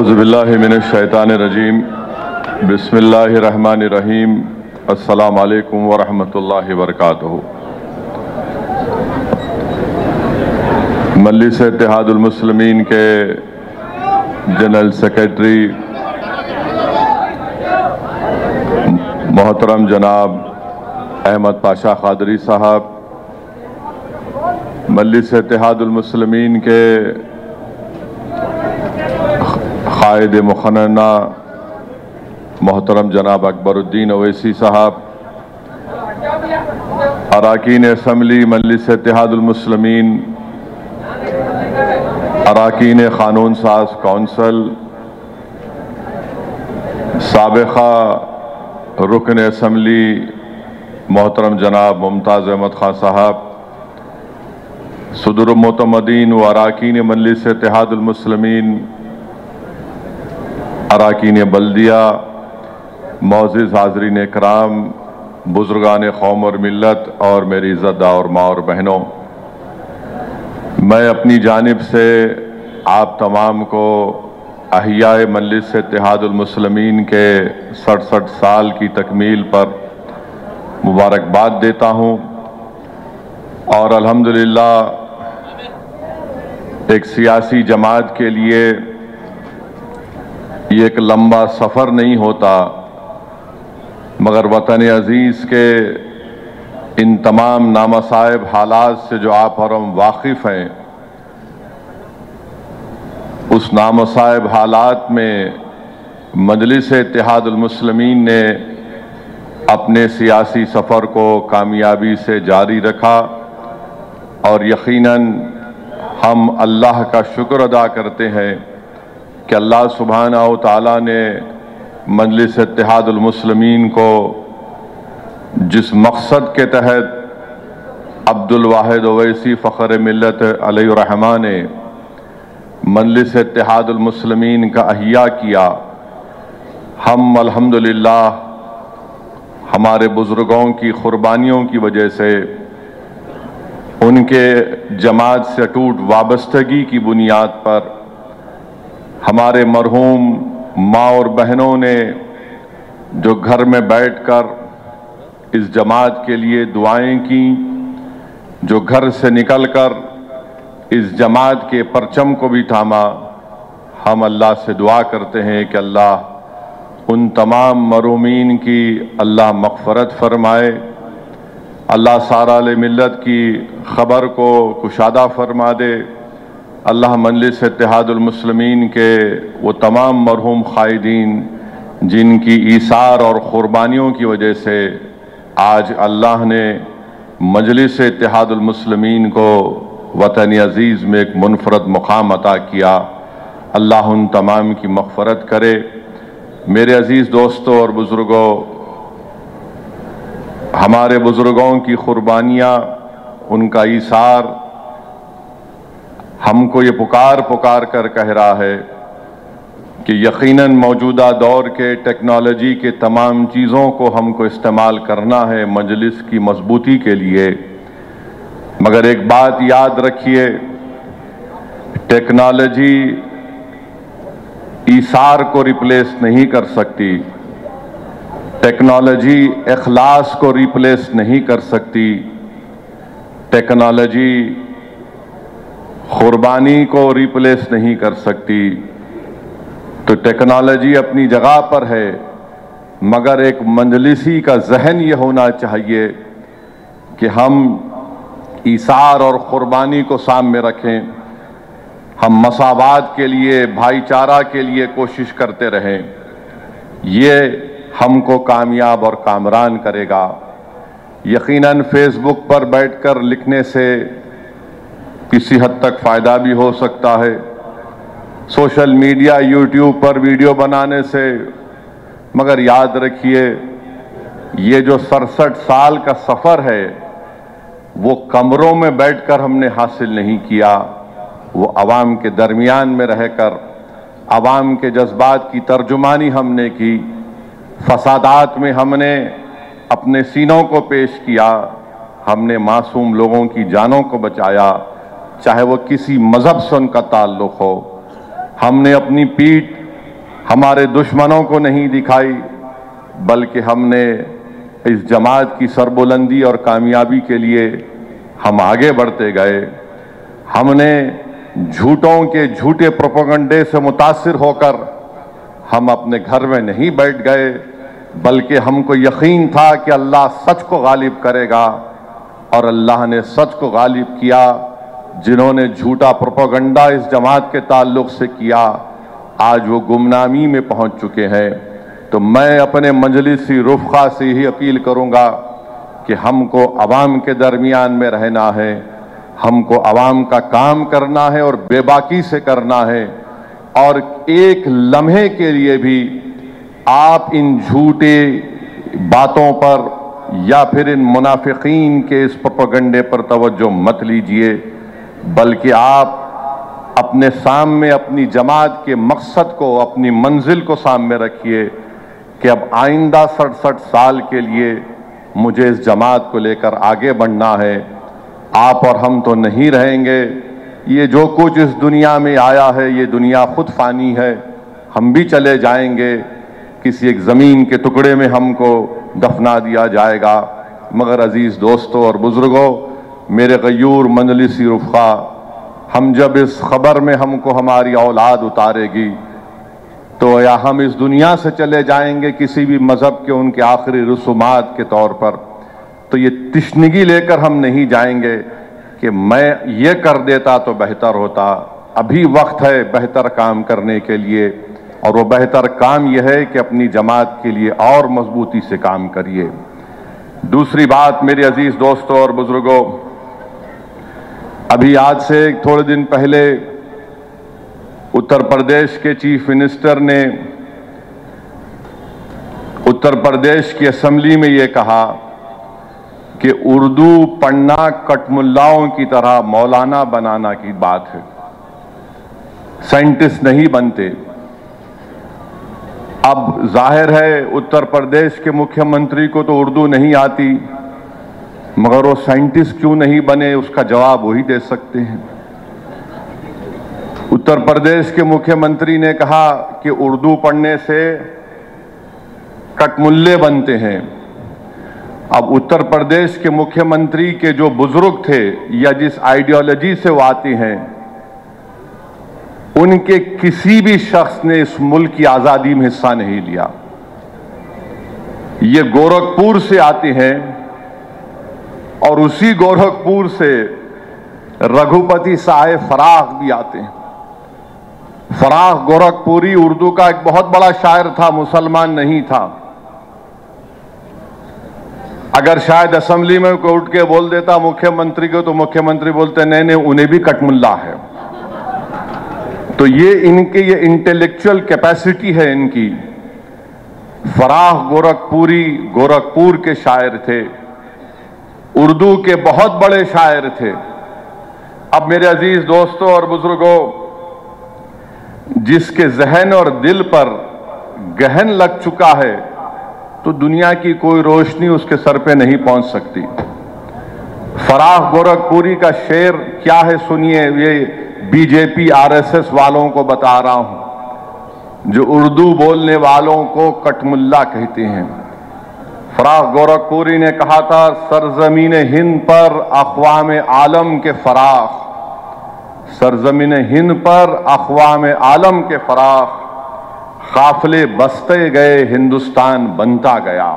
औज़ुबिल्लाहि मिनश्शैतानिर्रजीम बिस्मिल्लाहिर्रहमानिर्रहीम अस्सलामु अलैकुम वरहमतुल्लाहि वबरकातुहू। मजलिस इत्तेहादुल मुस्लिमीन के जनरल सेक्रेटरी मोहतरम जनाब अहमद पाशा क़ादरी साहब, मजलिस इत्तेहादुल मुस्लिमीन के कायद मुखन्ना मोहतरम जनाब अकबरुद्दीन ओवैसी साहब, अराकीन असम्बली मजलिस इत्तेहादुल मुस्लिमीन, अराकीन क़ानून साज कौंसल, साबिक़ा रुकन असम्बली मोहतरम जनाब मुमताज़ अहमद खान साहब, सदरुल मुतमदीन व अराकीन मजलिस इत्तेहादुल मुस्लिमीन, अराकीन बल्दिया, मोअज़्ज़िज़ हाज़रीन इकराम, बुज़ुर्गान कौम और मिल्लत और मेरी इज़्ज़तदार और माँ और बहनों, मैं अपनी जानिब से आप तमाम को अहियाए मजलिस इत्तेहादुल मुस्लिमीन के 67 साल की तकमील पर मुबारकबाद देता हूँ। और अल्हम्दुलिल्लाह एक सियासी जमात के लिए ये एक लंबा सफ़र नहीं होता, मगर वतन अज़ीज़ के इन तमाम नामसाइब हालात से जो आप और हम वाकिफ़ हैं, उस नामसाइब हालात में मजलिस इत्तेहादुल मुस्लिमीन ने अपने सियासी सफ़र को कामयाबी से जारी रखा। और यकीनन हम अल्लाह का शुक्र अदा करते हैं कि अल्लाह सुब्हानहू व तआला ने मजलिस इत्तेहादुल मुस्लिमीन को जिस मकसद के तहत अब्दुल वाहिद ओवैसी फ़ख्र मिल्लत अलैहि रहमा ने मजलिस इत्तेहादुल मुस्लिमीन का अहिया किया, हम अल्हम्दुलिल्लाह हमारे बुज़ुर्गों की क़ुरबानियों की वजह से, उनके जमात से अटूट वाबस्तगी की बुनियाद पर हमारे मरहूम माँ और बहनों ने जो घर में बैठकर इस जमात के लिए दुआएं की, जो घर से निकलकर इस जमात के परचम को भी थामा, हम अल्लाह से दुआ करते हैं कि अल्लाह उन तमाम मरहूमीन की अल्लाह मग़फ़रत फरमाए, अल्लाह सारा मिल्लत की ख़बर को कुशादा फरमा दे, अल्लाह मजलिस इत्तेहादुल मुस्लिमीन के वो तमाम मरहूम क़ायदीन जिनकी ईसार और क़ुरबानियों की वजह से आज अल्लाह ने मजलिस इत्तेहादुल मुस्लिमीन को वतन अज़ीज़ में एक मुनफ़रद मुक़ाम अता किया, अल्लाह उन तमाम की मग़फ़रत करे। मेरे अज़ीज़ दोस्तों और बुज़ुर्गों, हमारे बुज़ुर्गों की क़ुरबानियाँ, उनका ईसार हमको ये पुकार कर कह रहा है कि यकीनन मौजूदा दौर के टेक्नोलॉजी के तमाम चीज़ों को हमको इस्तेमाल करना है मजलिस की मजबूती के लिए। मगर एक बात याद रखिए, टेक्नोलॉजी ईसार को रिप्लेस नहीं कर सकती, टेक्नोलॉजी इखलास को रिप्लेस नहीं कर सकती, टेक्नोलॉजी क़ुरबानी को रिप्लेस नहीं कर सकती। तो टेक्नोलॉजी अपनी जगह पर है, मगर एक मजलिसी का जहन ये होना चाहिए कि हम ईसार और क़ुरबानी को सामने रखें, हम मसावात के लिए, भाईचारा के लिए कोशिश करते रहें। ये हमको कामयाब और कामरान करेगा। यकीनन फेसबुक पर बैठकर लिखने से किसी हद तक फ़ायदा भी हो सकता है, सोशल मीडिया यूट्यूब पर वीडियो बनाने से, मगर याद रखिए ये जो 67 साल का सफ़र है वो कमरों में बैठकर हमने हासिल नहीं किया, वो अवाम के दरमियान में रहकर अवाम के जज्बात की तर्जुमानी हमने की, फसादात में हमने अपने सीनों को पेश किया, हमने मासूम लोगों की जानों को बचाया, चाहे वो किसी मजहब से उनका ताल्लुक़ हो। हमने अपनी पीठ हमारे दुश्मनों को नहीं दिखाई, बल्कि हमने इस जमात की सरबुलंदी और कामयाबी के लिए हम आगे बढ़ते गए। हमने झूठों के झूठे प्रोपेगेंडे से मुतासिर होकर हम अपने घर में नहीं बैठ गए, बल्कि हमको यकीन था कि अल्लाह सच को गालिब करेगा, और अल्लाह ने सच को गालिब किया। जिन्होंने झूठा प्रोपेगेंडा इस जमात के ताल्लुक से किया, आज वो गुमनामी में पहुंच चुके हैं। तो मैं अपने मजलिसी रुफ़क़ा से ही अपील करूंगा कि हमको अवाम के दरमियान में रहना है, हमको अवाम का काम करना है और बेबाकी से करना है, और एक लम्हे के लिए भी आप इन झूठे बातों पर या फिर इन मुनाफिकीन के इस प्रोपेगेंडे पर तवज्जो मत लीजिए, बल्कि आप अपने सामने अपनी जमात के मकसद को, अपनी मंजिल को सामने रखिए कि अब आइंदा 67 साल के लिए मुझे इस जमात को लेकर आगे बढ़ना है। आप और हम तो नहीं रहेंगे। ये जो कुछ इस दुनिया में आया है, ये दुनिया खुद फानी है, हम भी चले जाएंगे। किसी एक ज़मीन के टुकड़े में हमको दफना दिया जाएगा। मगर अजीज़ दोस्तों और बुज़ुर्गों, मेरे गयूर मजलिसी रुफ़क़ा, हम जब इस खबर में हमको हमारी औलाद उतारेगी, तो या हम इस दुनिया से चले जाएंगे किसी भी मज़हब के उनके आखिरी रसूमात के तौर पर, तो ये तिश्नगी लेकर हम नहीं जाएंगे कि मैं ये कर देता तो बेहतर होता। अभी वक्त है बेहतर काम करने के लिए, और वो बेहतर काम यह है कि अपनी जमात के लिए और मजबूती से काम करिए। दूसरी बात मेरे अजीज दोस्तों और बुजुर्गों, अभी आज से थोड़े दिन पहले उत्तर प्रदेश के चीफ मिनिस्टर ने उत्तर प्रदेश की असेंबली में ये कहा कि उर्दू पढ़ना कटमुल्लाओं की तरह मौलाना बनाना की बात है, साइंटिस्ट नहीं बनते। अब जाहिर है उत्तर प्रदेश के मुख्यमंत्री को तो उर्दू नहीं आती, मगर वो साइंटिस्ट क्यों नहीं बने, उसका जवाब वही दे सकते हैं। उत्तर प्रदेश के मुख्यमंत्री ने कहा कि उर्दू पढ़ने से कटमुल्ले बनते हैं। अब उत्तर प्रदेश के मुख्यमंत्री के जो बुजुर्ग थे या जिस आइडियोलॉजी से वो आते हैं, उनके किसी भी शख्स ने इस मुल्क की आजादी में हिस्सा नहीं लिया। ये गोरखपुर से आते हैं और उसी गोरखपुर से रघुपति साहेब फराख भी आते हैं। फराख गोरखपुरी उर्दू का एक बहुत बड़ा शायर था, मुसलमान नहीं था। अगर शायद असेंबली में कोई उठ के बोल देता मुख्यमंत्री को, तो मुख्यमंत्री बोलते नहीं नहीं उन्हें भी कटमुल्ला है। तो ये इनके ये इंटेलेक्चुअल कैपेसिटी है इनकी। फराख गोरखपुरी गोरखपुर के शायर थे, उर्दू के बहुत बड़े शायर थे। अब मेरे अजीज दोस्तों और बुजुर्गों, जिसके जहन और दिल पर गहन लग चुका है, तो दुनिया की कोई रोशनी उसके सर पे नहीं पहुंच सकती। फराख गोरखपुरी का शेर क्या है सुनिए, ये बीजेपी आरएसएस वालों को बता रहा हूं, जो उर्दू बोलने वालों को कटमुल्ला कहते हैं। फराख गोरखपुरी ने कहा था, सरजमीन हिंद पर अक़वाम आलम के फराख, सरजमीन हिंद पर अक़वाम आलम के फराख, काफिले बसते गए हिंदुस्तान बनता गया।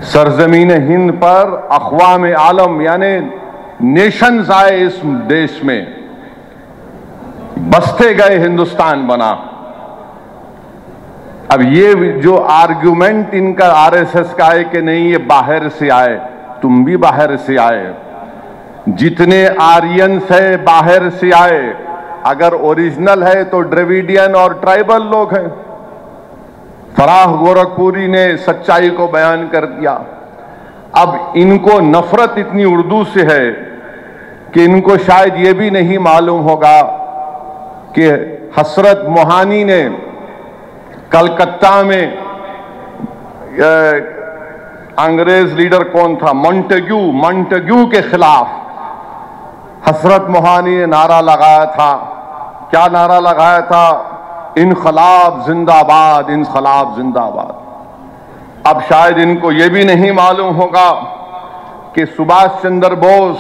सरजमीन हिंद पर अक़वाम आलम यानी नेशंस आए इस देश में, बसते गए हिंदुस्तान बना। अब ये जो आर्गुमेंट इनका आरएसएस का है कि नहीं ये बाहर से आए, तुम भी बाहर से आए। जितने आर्यंस है बाहर से आए, अगर ओरिजिनल है तो द्रविडियन और ट्राइबल लोग हैं। फराख गोरखपुरी ने सच्चाई को बयान कर दिया। अब इनको नफरत इतनी उर्दू से है कि इनको शायद ये भी नहीं मालूम होगा कि हसरत मोहानी ने कलकत्ता में अंग्रेज लीडर कौन था, मॉन्टेग्यू के खिलाफ हसरत मोहानी ने नारा लगाया था। क्या नारा लगाया था इनकलाब जिंदाबाद, इनकलाब जिंदाबाद। अब शायद इनको ये भी नहीं मालूम होगा कि सुभाष चंद्र बोस,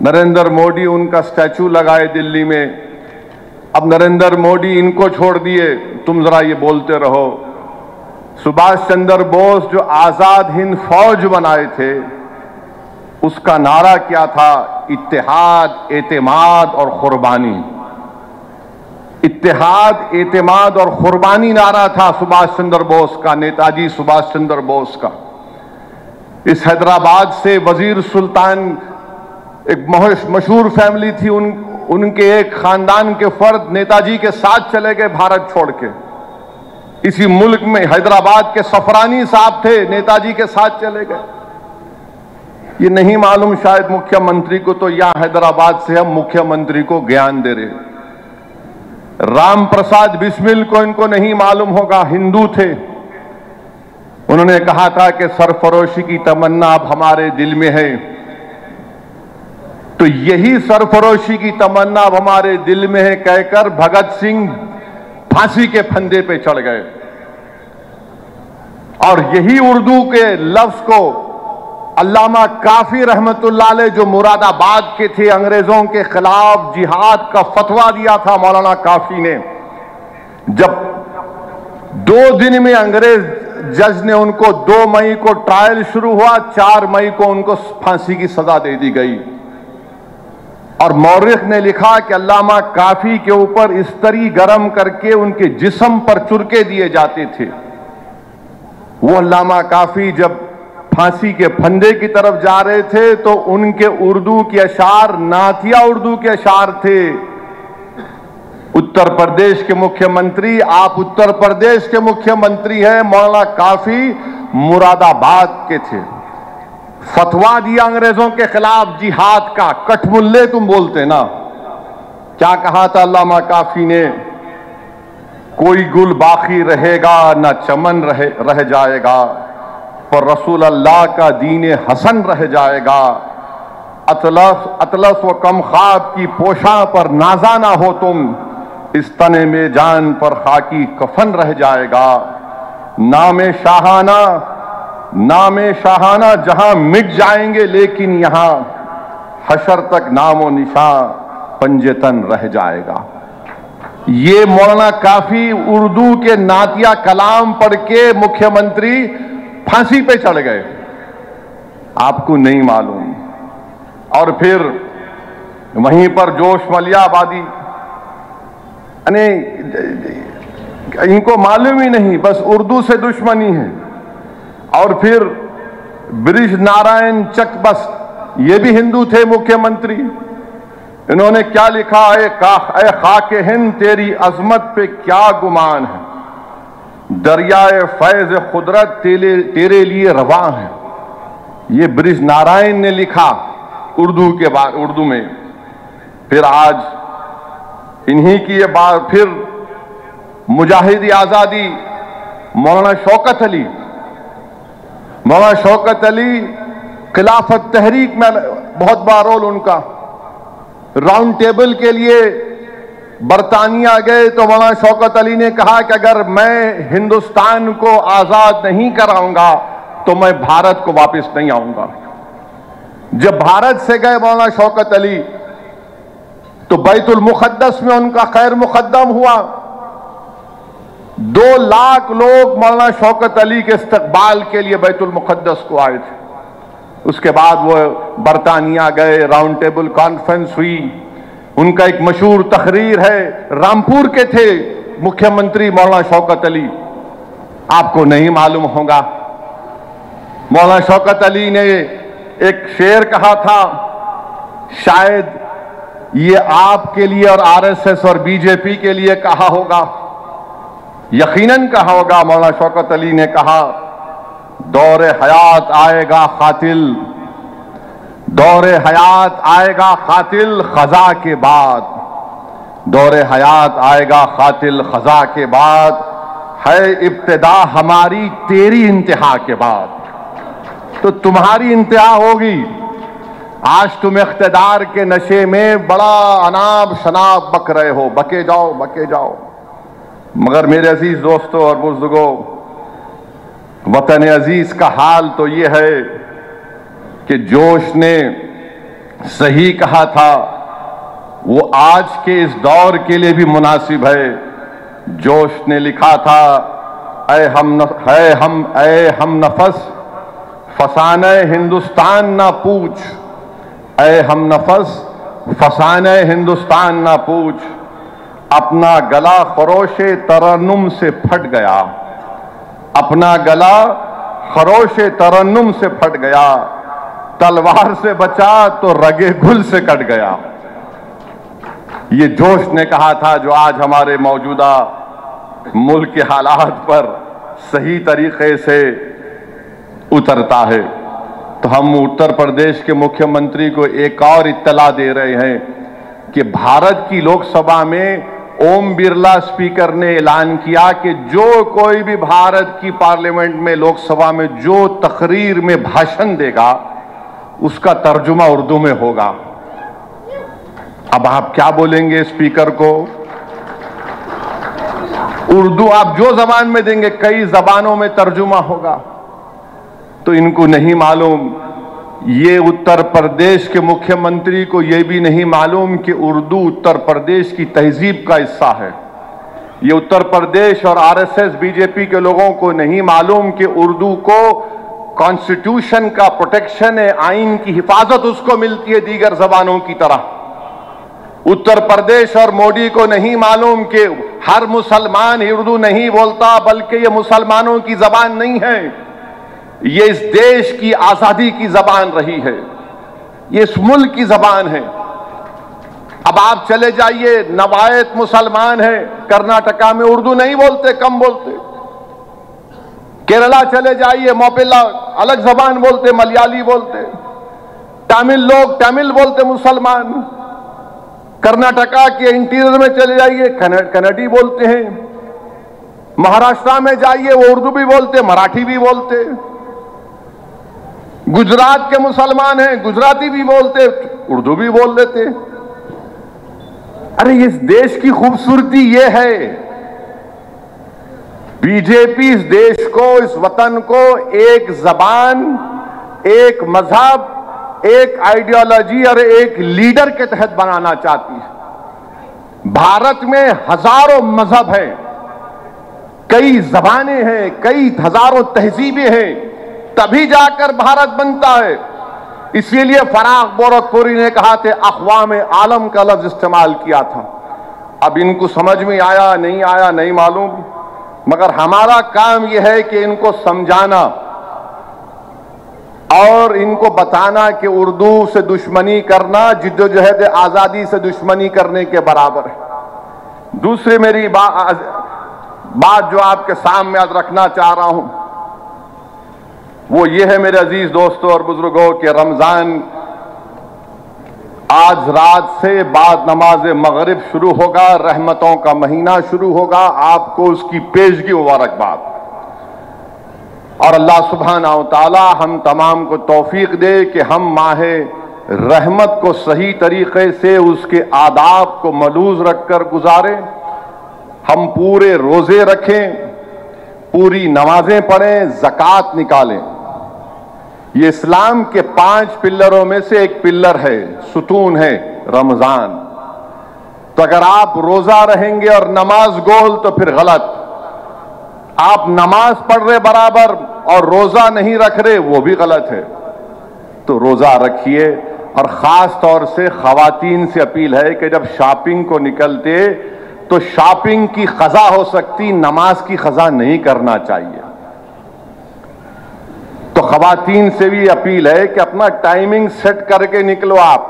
नरेंद्र मोदी उनका स्टैचू लगाए दिल्ली में। अब नरेंद्र मोदी इनको छोड़ दिए, तुम जरा ये बोलते रहो। सुभाष चंद्र बोस जो आजाद हिंद फौज बनाए थे, उसका नारा क्या था? इत्तेहाद, एतेमाद और कुर्बानी। इत्तेहाद, एतेमाद और कुर्बानी नारा था सुभाष चंद्र बोस का, नेताजी सुभाष चंद्र बोस का। इस हैदराबाद से वजीर सुल्तान, एक मशहूर फैमिली थी, उनके एक खानदान के फर्द नेताजी के साथ चले गए भारत छोड़ के। इसी मुल्क में हैदराबाद के सफरानी साहब थे, नेताजी के साथ चले गए। ये नहीं मालूम शायद मुख्यमंत्री को, तो यहां हैदराबाद से हम मुख्यमंत्री को ज्ञान दे रहे। राम प्रसाद बिस्मिल को इनको नहीं मालूम होगा, हिंदू थे। उन्होंने कहा था कि सरफरोशी की तमन्ना अब हमारे दिल में है। तो यही सरफरोशी की तमन्ना अब हमारे दिल में है कहकर भगत सिंह फांसी के फंदे पे चढ़ गए। और यही उर्दू के लफ्ज को अल्लामा काफी रहमतुल्लाह अलैह, जो मुरादाबाद के थे, अंग्रेजों के खिलाफ जिहाद का फतवा दिया था मौलाना काफी ने। जब 2 दिन में अंग्रेज जज ने उनको 2 मई को ट्रायल शुरू हुआ, 4 मई को उनको फांसी की सजा दे दी गई। और मौरिख ने लिखा कि अल्लामा काफी के ऊपर इस्तरी गरम करके उनके जिस्म पर चुरके दिए जाते थे। वो अल्लामा काफी जब फांसी के फंदे की तरफ जा रहे थे तो उनके उर्दू के अशार नातिया उर्दू के अशार थे। उत्तर प्रदेश के मुख्यमंत्री, आप उत्तर प्रदेश के मुख्यमंत्री हैं, मौलाना काफी मुरादाबाद के थे। फतवा दिया अंग्रेजों के खिलाफ जिहाद का, कठमुल्ले तुम बोलते ना। क्या कहा था अल्लामा काफी ने? कोई गुल बाकी रहेगा ना चमन रह जाएगा, पर रसूल अल्लाह का दीन हसन रह जाएगा। अतलस व कम ख्वाब की पोशा पर नाजा ना हो तुम, इस तने में जान पर खाकी कफन रह जाएगा। नामे शाहाना जहां मिट जाएंगे, लेकिन यहां हशर तक नामो निशान पंजतन रह जाएगा। ये मौलाना काफी उर्दू के नातिया कलाम पढ़ के मुख्यमंत्री फांसी पे चढ़ गए, आपको नहीं मालूम। और फिर वहीं पर जोश मलियाबादी, इनको मालूम ही नहीं, बस उर्दू से दुश्मनी है। और फिर ब्रिज नारायण चकबस, ये भी हिंदू थे मुख्यमंत्री। इन्होंने क्या लिखा? ए खाके हिंद तेरी अजमत पे क्या गुमान है, दरियाए फैज कुदरत तेरे लिए रवा है। ये ब्रिज नारायण ने लिखा उर्दू के बाद, उर्दू में। फिर आज इन्हीं की ये बात, फिर मुजाहिद आजादी मौलाना शौकत अली, खिलाफत तहरीक में बहुत बड़ा रोल उनका। राउंड टेबल के लिए बरतानिया गए तो मौलाना शौकत अली ने कहा कि अगर मैं हिंदुस्तान को आजाद नहीं कराऊंगा तो मैं भारत को वापस नहीं आऊंगा। जब भारत से गए मौलाना शौकत अली तो बैतुल मुक़द्दस में उनका खैर मुक़द्दम हुआ। 2 लाख लोग मौलाना शौकत अली के इस्तकबाल के लिए बैतुल मुक़द्दस को आए थे। उसके बाद वो बरतानिया गए, राउंड टेबल कॉन्फ्रेंस हुई। उनका एक मशहूर तकरीर है, रामपुर के थे मुख्यमंत्री मौलाना शौकत अली, आपको नहीं मालूम होगा। मौलाना शौकत अली ने एक शेर कहा था, शायद ये आपके लिए और आरएसएस और बीजेपी के लिए कहा होगा, यकीनन कहा होगा। मौलाना शौकत अली ने कहा, दौरे हयात आएगा कातिल, दौरे हयात आएगा कातिल खजा के बाद, दौरे हयात आएगा कातिल खजा के बाद, है इब्तिदा हमारी तेरी इंतहा के बाद। तो तुम्हारी इंतहा होगी। आज तुम इख्तिदार के नशे में बड़ा अनाब शनाब बक रहे हो, बके जाओ बके जाओ। मगर मेरे अजीज दोस्तों और बुजुर्गों, वतन अजीज का हाल तो ये है कि जोश ने सही कहा था, वो आज के इस दौर के लिए भी मुनासिब है। जोश ने लिखा था, ऐ हम नफस फसाने हिंदुस्तान ना पूछ, ऐ हम नफस फसाने हिंदुस्तान ना पूछ, अपना गला खरोशे तरन्नुम से फट गया, अपना गला खरोशे तरन्नुम से फट गया, तलवार से बचा तो रगे घुल से कट गया। ये जोश ने कहा था, जो आज हमारे मौजूदा मुल्क के हालात पर सही तरीके से उतरता है। तो हम उत्तर प्रदेश के मुख्यमंत्री को एक और इत्तला दे रहे हैं कि भारत की लोकसभा में ओम बिरला स्पीकर ने ऐलान किया कि जो कोई भी भारत की पार्लियामेंट में, लोकसभा में जो तकरीर में भाषण देगा उसका तर्जुमा उर्दू में होगा। अब आप क्या बोलेंगे स्पीकर को? उर्दू आप जो जबान में देंगे, कई जबानों में तर्जुमा होगा। तो इनको नहीं मालूम, ये उत्तर प्रदेश के मुख्यमंत्री को यह भी नहीं मालूम कि उर्दू उत्तर प्रदेश की तहजीब का हिस्सा है। ये उत्तर प्रदेश और आरएसएस बीजेपी के लोगों को नहीं मालूम कि उर्दू को कॉन्स्टिट्यूशन का प्रोटेक्शन है, आइन की हिफाजत उसको मिलती है दीगर जबानों की तरह। उत्तर प्रदेश और मोदी को नहीं मालूम कि हर मुसलमान उर्दू नहीं बोलता, बल्कि ये मुसलमानों की जबान नहीं है, ये इस देश की आजादी की जबान रही है, ये इस मुल्क की जबान है। अब आप चले जाइए, नवायत मुसलमान है, कर्नाटका में उर्दू नहीं बोलते, कम बोलते। केरला चले जाइए, मोपिला अलग जबान बोलते, मलयाली बोलते। तमिल लोग तमिल बोलते, मुसलमान। कर्नाटका के इंटीरियर में चले जाइए, कन्नड़ी बोलते हैं। महाराष्ट्र में जाइए, वो उर्दू भी बोलते, मराठी भी बोलते। गुजरात के मुसलमान हैं, गुजराती भी बोलते, उर्दू भी बोल लेते। अरे इस देश की खूबसूरती ये है, बीजेपी इस देश को, इस वतन को एक जबान, एक मजहब, एक आइडियोलॉजी और एक लीडर के तहत बनाना चाहती है। भारत में हजारों मजहब हैं, कई जबानें हैं, कई हजारों तहजीबें हैं, तभी जाकर भारत बनता है। इसीलिए फराख गोरखपुरी ने कहा थे, अक़वाम आलम का लफ्ज इस्तेमाल किया था। अब इनको समझ में आया नहीं मालूम, मगर हमारा काम यह है कि इनको समझाना और इनको बताना कि उर्दू से दुश्मनी करना जिद्दोजहद आजादी से दुश्मनी करने के बराबर है। दूसरी मेरी बात जो आपके सामने आज रखना चाह रहा हूं, वो ये है मेरे अजीज दोस्तों और बुजुर्गों के रमजान आज रात से बाद नमाज मगरिब शुरू होगा, रहमतों का महीना शुरू होगा। आपको उसकी पेशगी मुबारकबाद। और अल्लाह सुब्हाना व तआला हम तमाम को तौफीक दे कि हम माहे रहमत को सही तरीके से उसके आदाब को मलूज रखकर गुजारें। हम पूरे रोजे रखें, पूरी नमाजें पढ़ें, ज़कात निकालें। ये इस्लाम के 5 पिल्लरों में से एक पिल्लर है, सुतून है रमजान। तो अगर आप रोजा रहेंगे और नमाज गोल तो फिर गलत। आप नमाज पढ़ रहे बराबर और रोजा नहीं रख रहे, वो भी गलत है। तो रोजा रखिए। और खास तौर से खवातीन से अपील है कि जब शॉपिंग को निकलते तो शॉपिंग की खजा हो सकती, नमाज की खजा नहीं करना चाहिए। तो खवातीन से भी अपील है कि अपना टाइमिंग सेट करके निकलो आप।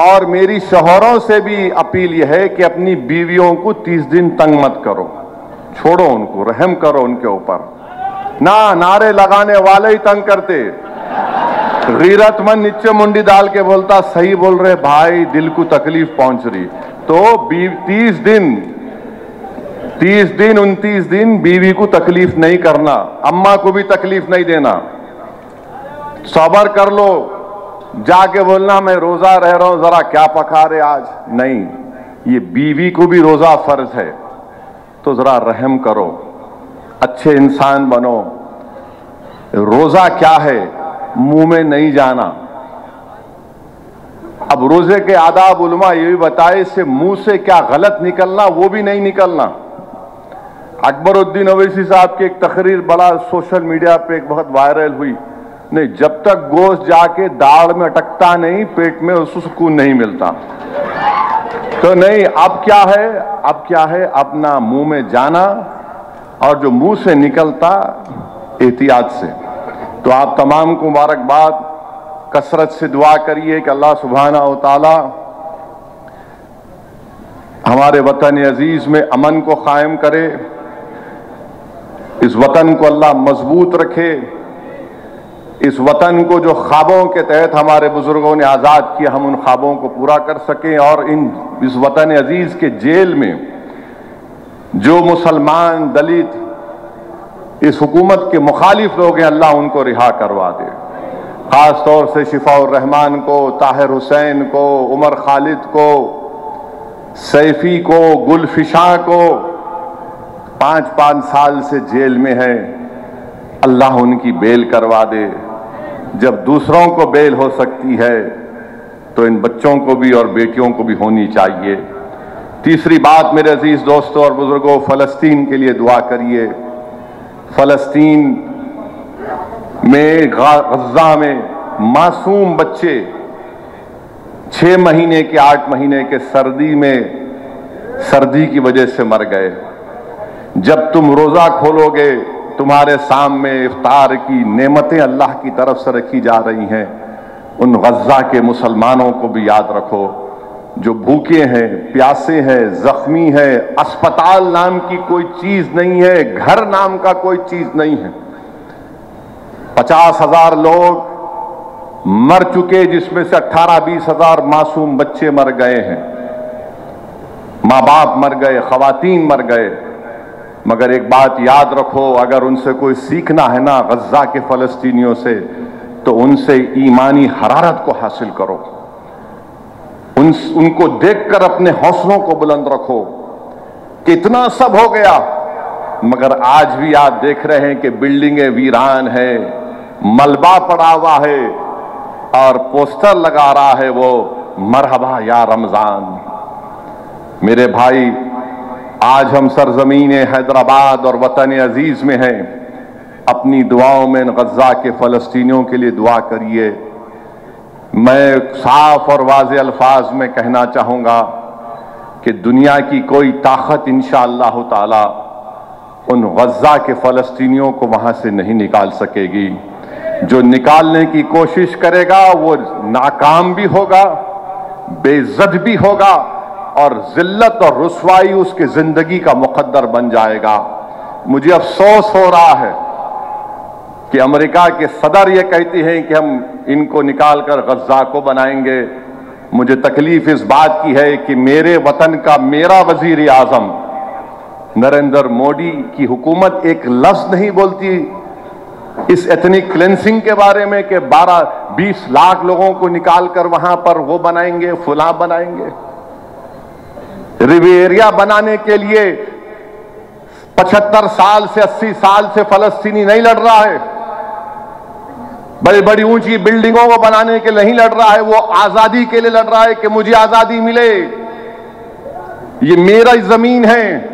और मेरी शौहरों से भी अपील यह है कि अपनी बीवियों को 30 दिन तंग मत करो, छोड़ो उनको, रहम करो उनके ऊपर। ना नारे लगाने वाले ही तंग करते, गैरतमंद नीचे मुंडी डाल के बोलता सही बोल रहे भाई, दिल को तकलीफ पहुंच रही। तो 30 दिन 29 दिन बीवी को तकलीफ नहीं करना, अम्मा को भी तकलीफ नहीं देना। सबर कर लो, जाके बोलना मैं रोजा रह रहा हूं, जरा क्या पका रहे आज, नहीं। ये बीवी को भी रोजा फर्ज है। तो जरा रहम करो, अच्छे इंसान बनो। रोजा क्या है, मुंह में नहीं जाना। अब रोजे के आदाब उलमा ये भी बताए, इससे मुंह से क्या गलत निकलना वो भी नहीं निकलना। अकबरुद्दीन अवैसी साहब की एक तकरीर बड़ा सोशल मीडिया पे एक बहुत वायरल हुई, नहीं जब तक गोश्त जाके दाढ़ में अटकता नहीं, पेट में उसको सुकून नहीं मिलता। तो नहीं, अब क्या है, अपना मुंह में जाना और जो मुंह से निकलता एहतियात से। तो आप तमाम को मुबारकबाद, कसरत से दुआ करिए कि अल्लाह सुब्हानहू व तआला हमारे वतन अजीज में अमन को कायम करे, इस वतन को अल्लाह मजबूत रखे, इस वतन को जो ख्वाबों के तहत हमारे बुजुर्गों ने आज़ाद किया हम उन ख्वाबों को पूरा कर सकें। और इस वतन अजीज के जेल में जो मुसलमान, दलित, इस हुकूमत के मुखालिफ लोग हैं, अल्लाह उनको रिहा करवा दे। खास तौर से शिफाउर रहमान को, ताहिर हुसैन को, उमर खालिद को, सैफी को, गुलफिशा को 5-5 साल से जेल में है, अल्लाह उनकी बेल करवा दे। जब दूसरों को बेल हो सकती है तो इन बच्चों को भी और बेटियों को भी होनी चाहिए। तीसरी बात मेरे अजीज दोस्तों और बुजुर्गों, फलस्तीन के लिए दुआ करिए। फलस्तीन में, गज़ा में मासूम बच्चे 6 महीने के, 8 महीने के सर्दी की वजह से मर गए। जब तुम रोजा खोलोगे, तुम्हारे सामने इफ्तार की नेमतें अल्लाह की तरफ से रखी जा रही हैं। उन गज़ा के मुसलमानों को भी याद रखो जो भूखे हैं, प्यासे हैं, जख्मी हैं। अस्पताल नाम की कोई चीज नहीं है, घर नाम का कोई चीज नहीं है। 50,000 लोग मर चुके, जिसमें से 18-20 हजार मासूम बच्चे मर गए हैं, माँ बाप मर गए, खवातीन मर गए। मगर एक बात याद रखो, अगर उनसे कोई सीखना है ना गज़ा के फलस्तीनियों से, तो उनसे ईमानी हरारत को हासिल करो। उनको देखकर अपने हौसलों को बुलंद रखो कि इतना सब हो गया, मगर आज भी आप देख रहे हैं कि बिल्डिंगें वीरान है, मलबा पड़ा हुआ है और पोस्टर लगा रहा है वो मरहबा या रमजान। मेरे भाई, आज हम सरजमीन हैदराबाद और वतन अजीज में हैं। अपनी दुआओं में गज़ा के फलस्तीनियों के लिए दुआ करिए। मैं साफ और वाज़े अल्फाज में कहना चाहूँगा कि दुनिया की कोई ताकत इंशाअल्लाह ताला उन गज़ा के फलस्तीनियों को वहाँ से नहीं निकाल सकेगी। जो निकालने की कोशिश करेगा वो नाकाम भी होगा, बेइज्जत भी होगा और जिल्लत और रुसवाई उसकी जिंदगी का मुकद्दर बन जाएगा। मुझे अफसोस हो रहा है कि अमेरिका के सदर ये कहती हैं कि हम इनको निकालकर गज़ा को बनाएंगे। मुझे तकलीफ इस बात की है कि मेरे वतन का मेरा वजीर आजम नरेंद्र मोदी की हुकूमत एक लफ्ज नहीं बोलती इस एथनिक क्लेंसिंग के बारे में कि 12-20 लाख लोगों को निकालकर वहां पर वो बनाएंगे, फुला बनाएंगे। रिवेरिया बनाने के लिए 75 साल से 80 साल से फलस्तीनी नहीं लड़ रहा है। बड़ी बड़ी ऊंची बिल्डिंगों को बनाने के लिए नहीं लड़ रहा है, वो आजादी के लिए लड़ रहा है कि मुझे आजादी मिले, ये मेरा जमीन है।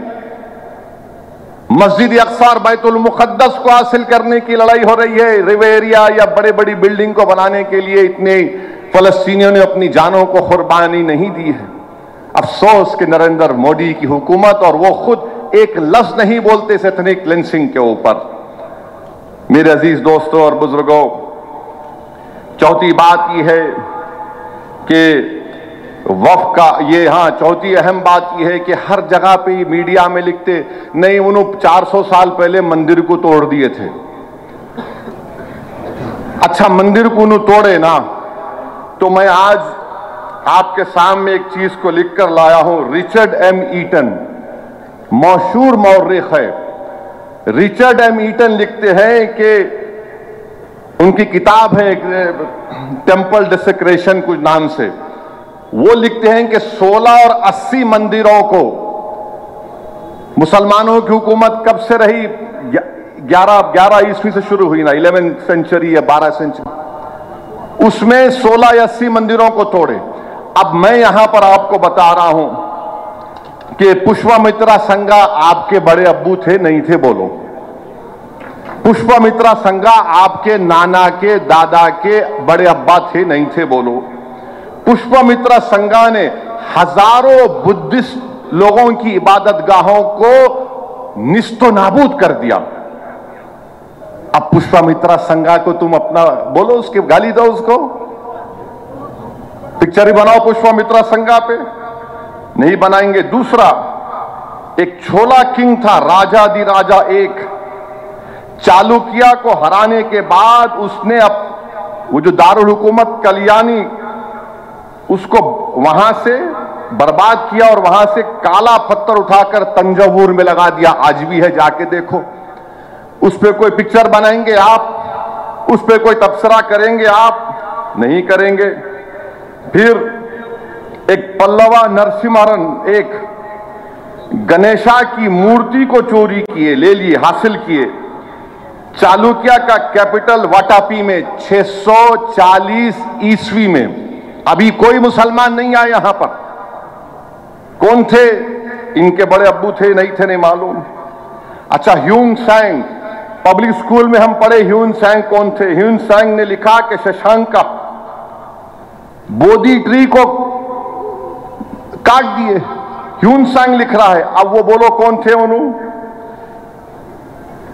मस्जिद अक्सा और बैतुल मुक़द्दस को हासिल करने की लड़ाई हो रही है। रिवेरिया या बड़े बड़ी बिल्डिंग को बनाने के लिए इतने फलस्तीनियों ने अपनी जानों को कुर्बानी नहीं दी है। अफसोस कि नरेंद्र मोदी की हुकूमत और वो खुद एक लफ्ज नहीं बोलते इस एथनिक क्लेंसिंग के ऊपर। मेरे अजीज दोस्तों और बुजुर्गों, चौथी बात यह है कि वफ का ये, हाँ, चौथी अहम बात यह है कि हर जगह पे मीडिया में लिखते नहीं, उन्होंने 400 साल पहले मंदिर को तोड़ दिए थे। अच्छा, मंदिर को उन्होंने तोड़े ना, तो मैं आज आपके सामने एक चीज को लिखकर लाया हूं। रिचर्ड एम ईटन, मशहूर मौर्रिख है, रिचर्ड एम ईटन लिखते हैं कि उनकी किताब है टेम्पल डिसेक्रेशन कुछ नाम से, वो लिखते हैं कि 16 और 80 मंदिरों को मुसलमानों की हुकूमत कब से रही? 11 ईस्वी से शुरू हुई ना, 11th सेंचुरी या 12 सेंचुरी। उसमें 16 या 80 मंदिरों को तोड़े। अब मैं यहां पर आपको बता रहा हूं कि पुष्पमित्रा संगा आपके बड़े अब्बू थे, नहीं थे? बोलो। पुष्पमित्रा संगा आपके नाना के दादा के बड़े अब्बा थे, नहीं थे? बोलो। पुष्पमित्रा संगा ने हजारों बुद्धिस्ट लोगों की इबादतगाहों को निस्तो नाबूद कर दिया। अब पुष्पमित्रा संगा को तुम अपना बोलो, उसके गाली दो, उसको पिक्चर ही बनाओ पुष्पमित्रा संगा पे, नहीं बनाएंगे। दूसरा, एक छोला किंग था, राजाधिराजा एक, चालुक्य को हराने के बाद उसने वो जो दारुल हुकूमत कल्याणी, उसको वहां से बर्बाद किया और वहां से काला पत्थर उठाकर तंजावुर में लगा दिया। आज भी है, जाके देखो। उस पर कोई पिक्चर बनाएंगे आप? उस पर कोई तबसरा करेंगे आप? नहीं करेंगे। फिर एक पल्लवा नरसिम्हन, एक गणेशा की मूर्ति को चोरी किए, ले लिए, हासिल किए। चालुक्य का कैपिटल वाटापी में 640 ईस्वी में। अभी कोई मुसलमान नहीं आए यहां पर। कौन थे? इनके बड़े अब्बू थे, नहीं थे? नहीं मालूम। अच्छा, ह्यून सैंग, पब्लिक स्कूल में हम पढ़े। ह्यून सैंग कौन थे? ह्यून सैंग ने लिखा कि शशांक का बोधि ट्री को काट दिए। ह्यून सैंग लिख रहा है। अब वो बोलो कौन थे उन्होंने?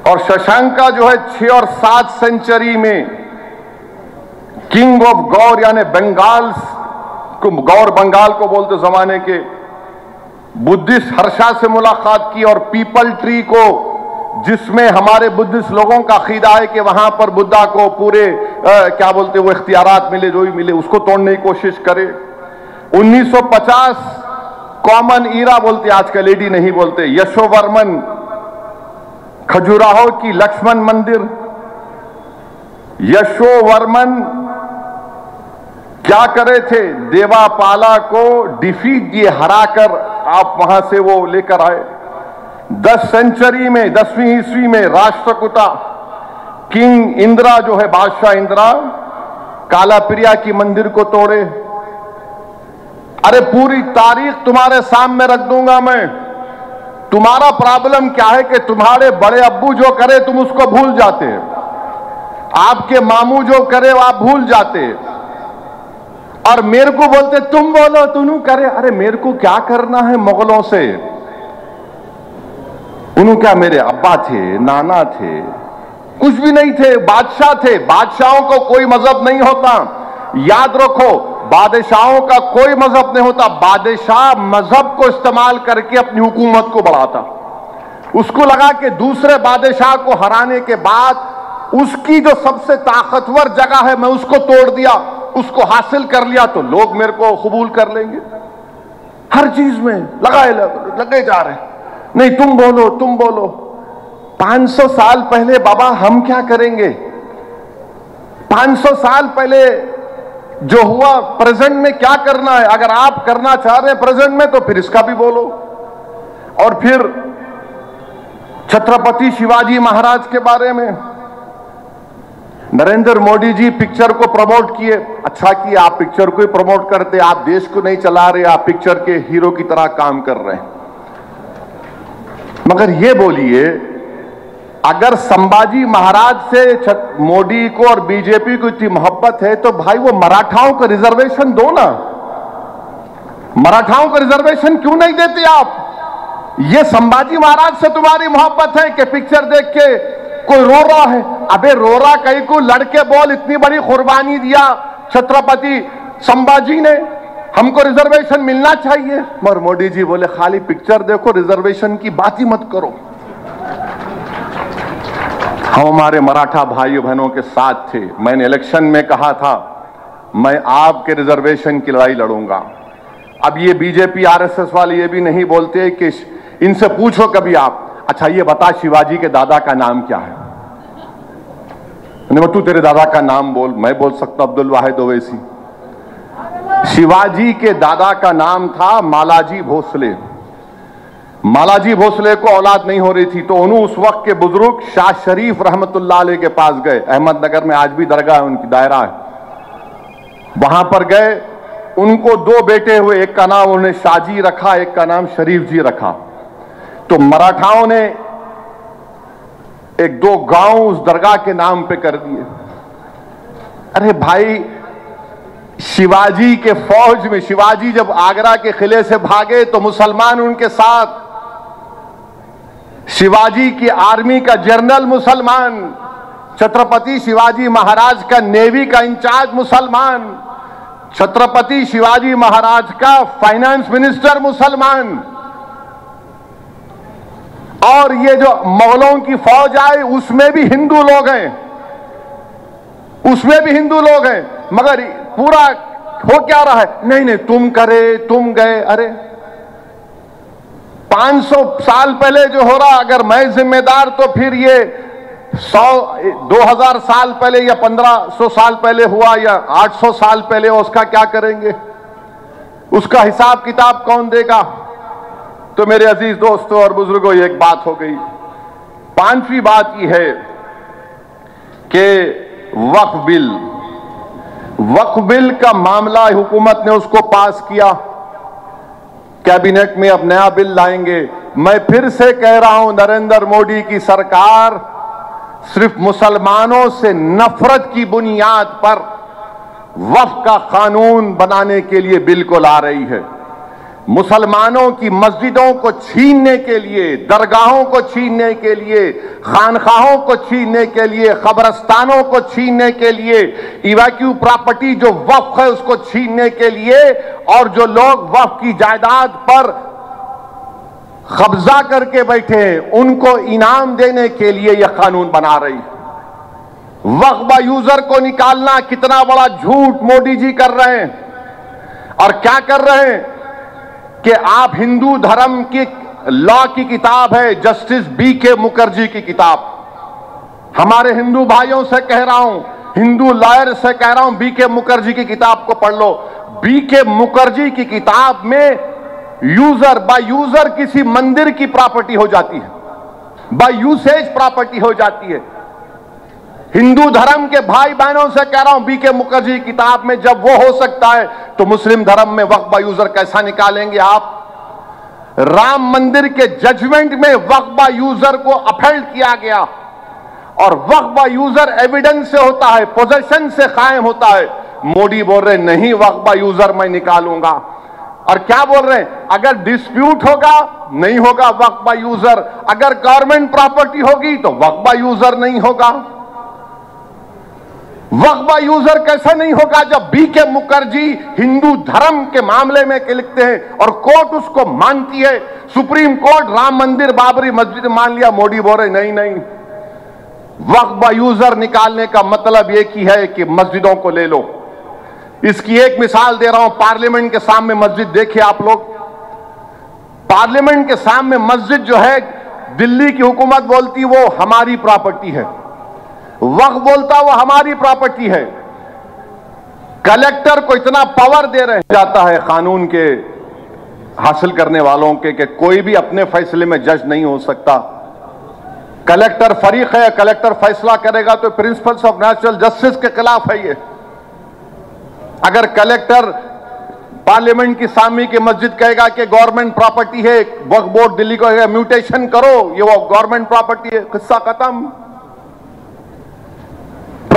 और शशांका जो है 6 और 7 सेंचुरी में किंग ऑफ गौर, यानी बंगाल को, गौर बंगाल को बोलते जमाने के, बुद्धिस्ट हर्षा से मुलाकात की और पीपल ट्री को, जिसमें हमारे बुद्धिस्ट लोगों का अकीदा है कि वहां पर बुद्धा को पूरे क्या बोलते वो इख्तियारात मिले, जो भी मिले, उसको तोड़ने की कोशिश करे। 1950 कॉमन ईरा बोलते, आजकल एडी नहीं बोलते। यशोवर्मन खजुराहो की लक्ष्मण मंदिर, यशोवर्मन क्या करे थे? देवापाला को डिफीट दिए, हराकर आप वहां से वो लेकर आए। 10 सेंचुरी में, 10वीं ईस्वी में राष्ट्रकूटा किंग इंदिरा जो है, बादशाह इंदिरा, कालाप्रिया की मंदिर को तोड़े। अरे पूरी तारीख तुम्हारे सामने रख दूंगा मैं। तुम्हारा प्रॉब्लम क्या है कि तुम्हारे बड़े अब्बू जो करे तुम उसको भूल जाते, आपके मामू जो करे वो आप भूल जाते, और मेरे को बोलते तुम बोलो तुनू करे। अरे मेरे को क्या करना है मुगलों से? उन्होंने क्या, मेरे अब्बा थे, नाना थे, कुछ भी नहीं थे, बादशाह थे। बादशाहों को कोई मजहब नहीं होता, याद रखो। बादशाहों का कोई मजहब नहीं होता। बादशाह मजहब को इस्तेमाल करके अपनी हुकूमत को बढ़ाता। उसको लगा कि दूसरे बादशाह को हराने के बाद उसकी जो सबसे ताकतवर जगह है मैं उसको तोड़ दिया, उसको हासिल कर लिया तो लोग मेरे को कबूल कर लेंगे। हर चीज में लगे जा रहे हैं। नहीं तुम बोलो, तुम बोलो। 500 साल पहले बाबा हम क्या करेंगे? 500 साल पहले जो हुआ प्रेजेंट में क्या करना है? अगर आप करना चाह रहे हैं प्रेजेंट में तो फिर इसका भी बोलो। और फिर छत्रपति शिवाजी महाराज के बारे में नरेंद्र मोदी जी पिक्चर को प्रमोट किए। अच्छा किया, आप पिक्चर को ही प्रमोट करते, आप देश को नहीं चला रहे, आप पिक्चर के हीरो की तरह काम कर रहे हैं। मगर ये बोलिए, अगर संभाजी महाराज से मोदी को और बीजेपी को इतनी मोहब्बत है तो भाई वो मराठाओं को रिजर्वेशन दो ना। मराठाओं को रिजर्वेशन क्यों नहीं देते आप? ये संभाजी महाराज से तुम्हारी मोहब्बत है कि पिक्चर देख के कोई रो रहा है? अबे रो रहा कहीं को, लड़के बोल, इतनी बड़ी कुर्बानी दिया छत्रपति संभाजी ने, हमको रिजर्वेशन मिलना चाहिए। मगर मोदी जी बोले खाली पिक्चर देखो, रिजर्वेशन की बात ही मत करो। हम हमारे मराठा भाइयों बहनों के साथ थे। मैंने इलेक्शन में कहा था मैं आपके रिजर्वेशन की लड़ाई लड़ूंगा। अब ये बीजेपी आरएसएस वाले ये भी नहीं बोलते कि इनसे पूछो कभी आप, अच्छा ये बता शिवाजी के दादा का नाम क्या है? तू तेरे दादा का नाम बोल। मैं बोल सकता अब्दुल वाहिद ओवैसी। शिवाजी के दादा का नाम था मालाजी भोसले। मालाजी भोसले को औलाद नहीं हो रही थी तो उन्होंने उस वक्त के बुजुर्ग शाह शरीफ रहमतुल्लाह अलैह के पास गए। अहमदनगर में आज भी दरगाह है, उनकी दायरा है। वहां पर गए, उनको दो बेटे हुए, एक का नाम उन्होंने शाहजी रखा, एक का नाम शरीफ जी रखा। तो मराठाओं ने एक दो गांव उस दरगाह के नाम पे कर दिए। अरे भाई, शिवाजी के फौज में, शिवाजी जब आगरा के किले से भागे तो मुसलमान उनके साथ, शिवाजी की आर्मी का जनरल मुसलमान, छत्रपति शिवाजी महाराज का नेवी का इंचार्ज मुसलमान, छत्रपति शिवाजी महाराज का फाइनेंस मिनिस्टर मुसलमान, और ये जो मुगलों की फौज आई उसमें भी हिंदू लोग हैं, उसमें भी हिंदू लोग हैं। मगर पूरा हो क्या रहा है, नहीं नहीं तुम करे, तुम गए। अरे 500 साल पहले जो हो रहा, अगर मैं जिम्मेदार तो फिर ये 2000 साल पहले या 1500 साल पहले हुआ या 800 साल पहले, उसका क्या करेंगे? उसका हिसाब किताब कौन देगा? तो मेरे अजीज दोस्तों और बुजुर्गों, ये एक बात हो गई। पांचवी बात यह है कि वक्फ बिल का मामला, हुकूमत ने उसको पास किया, कैबिनेट में अब नया बिल लाएंगे। मैं फिर से कह रहा हूं, नरेंद्र मोदी की सरकार सिर्फ मुसलमानों से नफरत की बुनियाद पर वक्फ का कानून बनाने के लिए बिल को ला रही है। मुसलमानों की मस्जिदों को छीनने के लिए, दरगाहों को छीनने के लिए, खानखाहों को छीनने के लिए, कब्रस्तानों को छीनने के लिए, इवैक्यू प्रॉपर्टी जो वक्फ है उसको छीनने के लिए, और जो लोग वक्फ की जायदाद पर कब्जा करके बैठे हैं उनको इनाम देने के लिए यह कानून बना रही है। वक्फ बा यूजर को निकालना कितना बड़ा झूठ मोदी जी कर रहे हैं। और क्या कर रहे हैं कि आप हिंदू धर्म की लॉ की किताब है, जस्टिस BK मुखर्जी की किताब, हमारे हिंदू भाइयों से कह रहा हूं, हिंदू लॉयर से कह रहा हूं, BK मुखर्जी की किताब को पढ़ लो। BK मुखर्जी की किताब में यूजर बाय यूजर किसी मंदिर की प्रॉपर्टी हो जाती है, बाय यूसेज प्रॉपर्टी हो जाती है। हिंदू धर्म के भाई बहनों से कह रहा हूं, BK मुखर्जी की किताब में जब वो हो सकता है तो मुस्लिम धर्म में वक्फ बाय यूजर कैसा निकालेंगे आप? राम मंदिर के जजमेंट में वक्फ बाय यूजर को अपहेल्ड किया गया, और वक्फ बाय यूजर एविडेंस से होता है, पोजेशन से कायम होता है। मोदी बोल रहे नहीं, वक्फ बाय यूजर मैं निकालूंगा। और क्या बोल रहे हैं, अगर डिस्प्यूट होगा नहीं होगा वक्फ बाय यूजर, अगर गवर्नमेंट प्रॉपर्टी होगी तो वक्फ बाय यूजर नहीं होगा। वक्फ बाय यूजर कैसा नहीं होगा जब BK मुखर्जी हिंदू धर्म के मामले में लिखते हैं और कोर्ट उसको मानती है। सुप्रीम कोर्ट राम मंदिर, बाबरी मस्जिद मान लिया, मोदी बोल रहे नहीं नहीं, वक्फ बाय यूजर निकालने का मतलब एक ही है कि मस्जिदों को ले लो। इसकी एक मिसाल दे रहा हूं, पार्लियामेंट के सामने मस्जिद देखिए आप लोग, पार्लियामेंट के सामने मस्जिद जो है, दिल्ली की हुकूमत बोलती वो हमारी प्रॉपर्टी है, वक्फ बोलता वो हमारी प्रॉपर्टी है। कलेक्टर को इतना पावर दे रहे जाता है कानून के हासिल करने वालों के कि कोई भी अपने फैसले में जज नहीं हो सकता। कलेक्टर फरीक है, कलेक्टर फैसला करेगा तो प्रिंसिपल्स ऑफ नेचुरल जस्टिस के खिलाफ है ये। अगर कलेक्टर पार्लियामेंट की सामने की मस्जिद कहेगा कि गवर्नमेंट प्रॉपर्टी है, वक्फ बोर्ड दिल्ली को कहेगा म्यूटेशन करो, ये वो गवर्नमेंट प्रॉपर्टी है, किस्सा खत्म।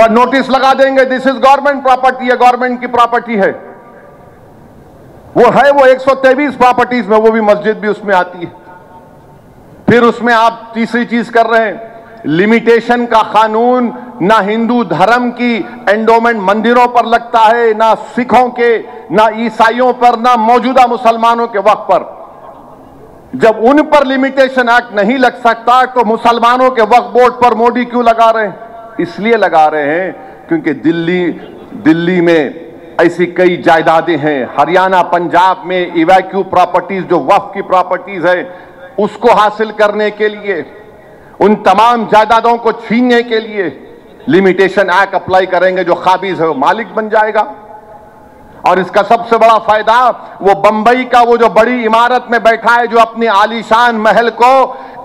नोटिस लगा देंगे दिस इज गवर्नमेंट प्रॉपर्टी है, गवर्नमेंट की प्रॉपर्टी है। वो है वो 123 प्रॉपर्टीज में, वो भी मस्जिद भी उसमें आती है। फिर उसमें आप तीसरी चीज कर रहे हैं, लिमिटेशन का कानून ना हिंदू धर्म की एंडोमेंट मंदिरों पर लगता है, ना सिखों के, ना ईसाइयों पर, ना मौजूदा मुसलमानों के वक्फ पर। जब उन पर लिमिटेशन एक्ट नहीं लग सकता तो मुसलमानों के वक्फ बोर्ड पर मोदी क्यों लगा रहे हैं? इसलिए लगा रहे हैं क्योंकि दिल्ली में ऐसी कई जायदादें हैं, हरियाणा पंजाब में इवैक्यू प्रॉपर्टीज जो वक्फ की प्रॉपर्टीज है उसको हासिल करने के लिए, उन तमाम जायदादों को छीनने के लिए लिमिटेशन एक्ट अप्लाई करेंगे। जो काबिज है वो मालिक बन जाएगा। और इसका सबसे बड़ा फायदा वो बंबई का वो जो बड़ी इमारत में बैठा है, जो अपनी आलीशान महल को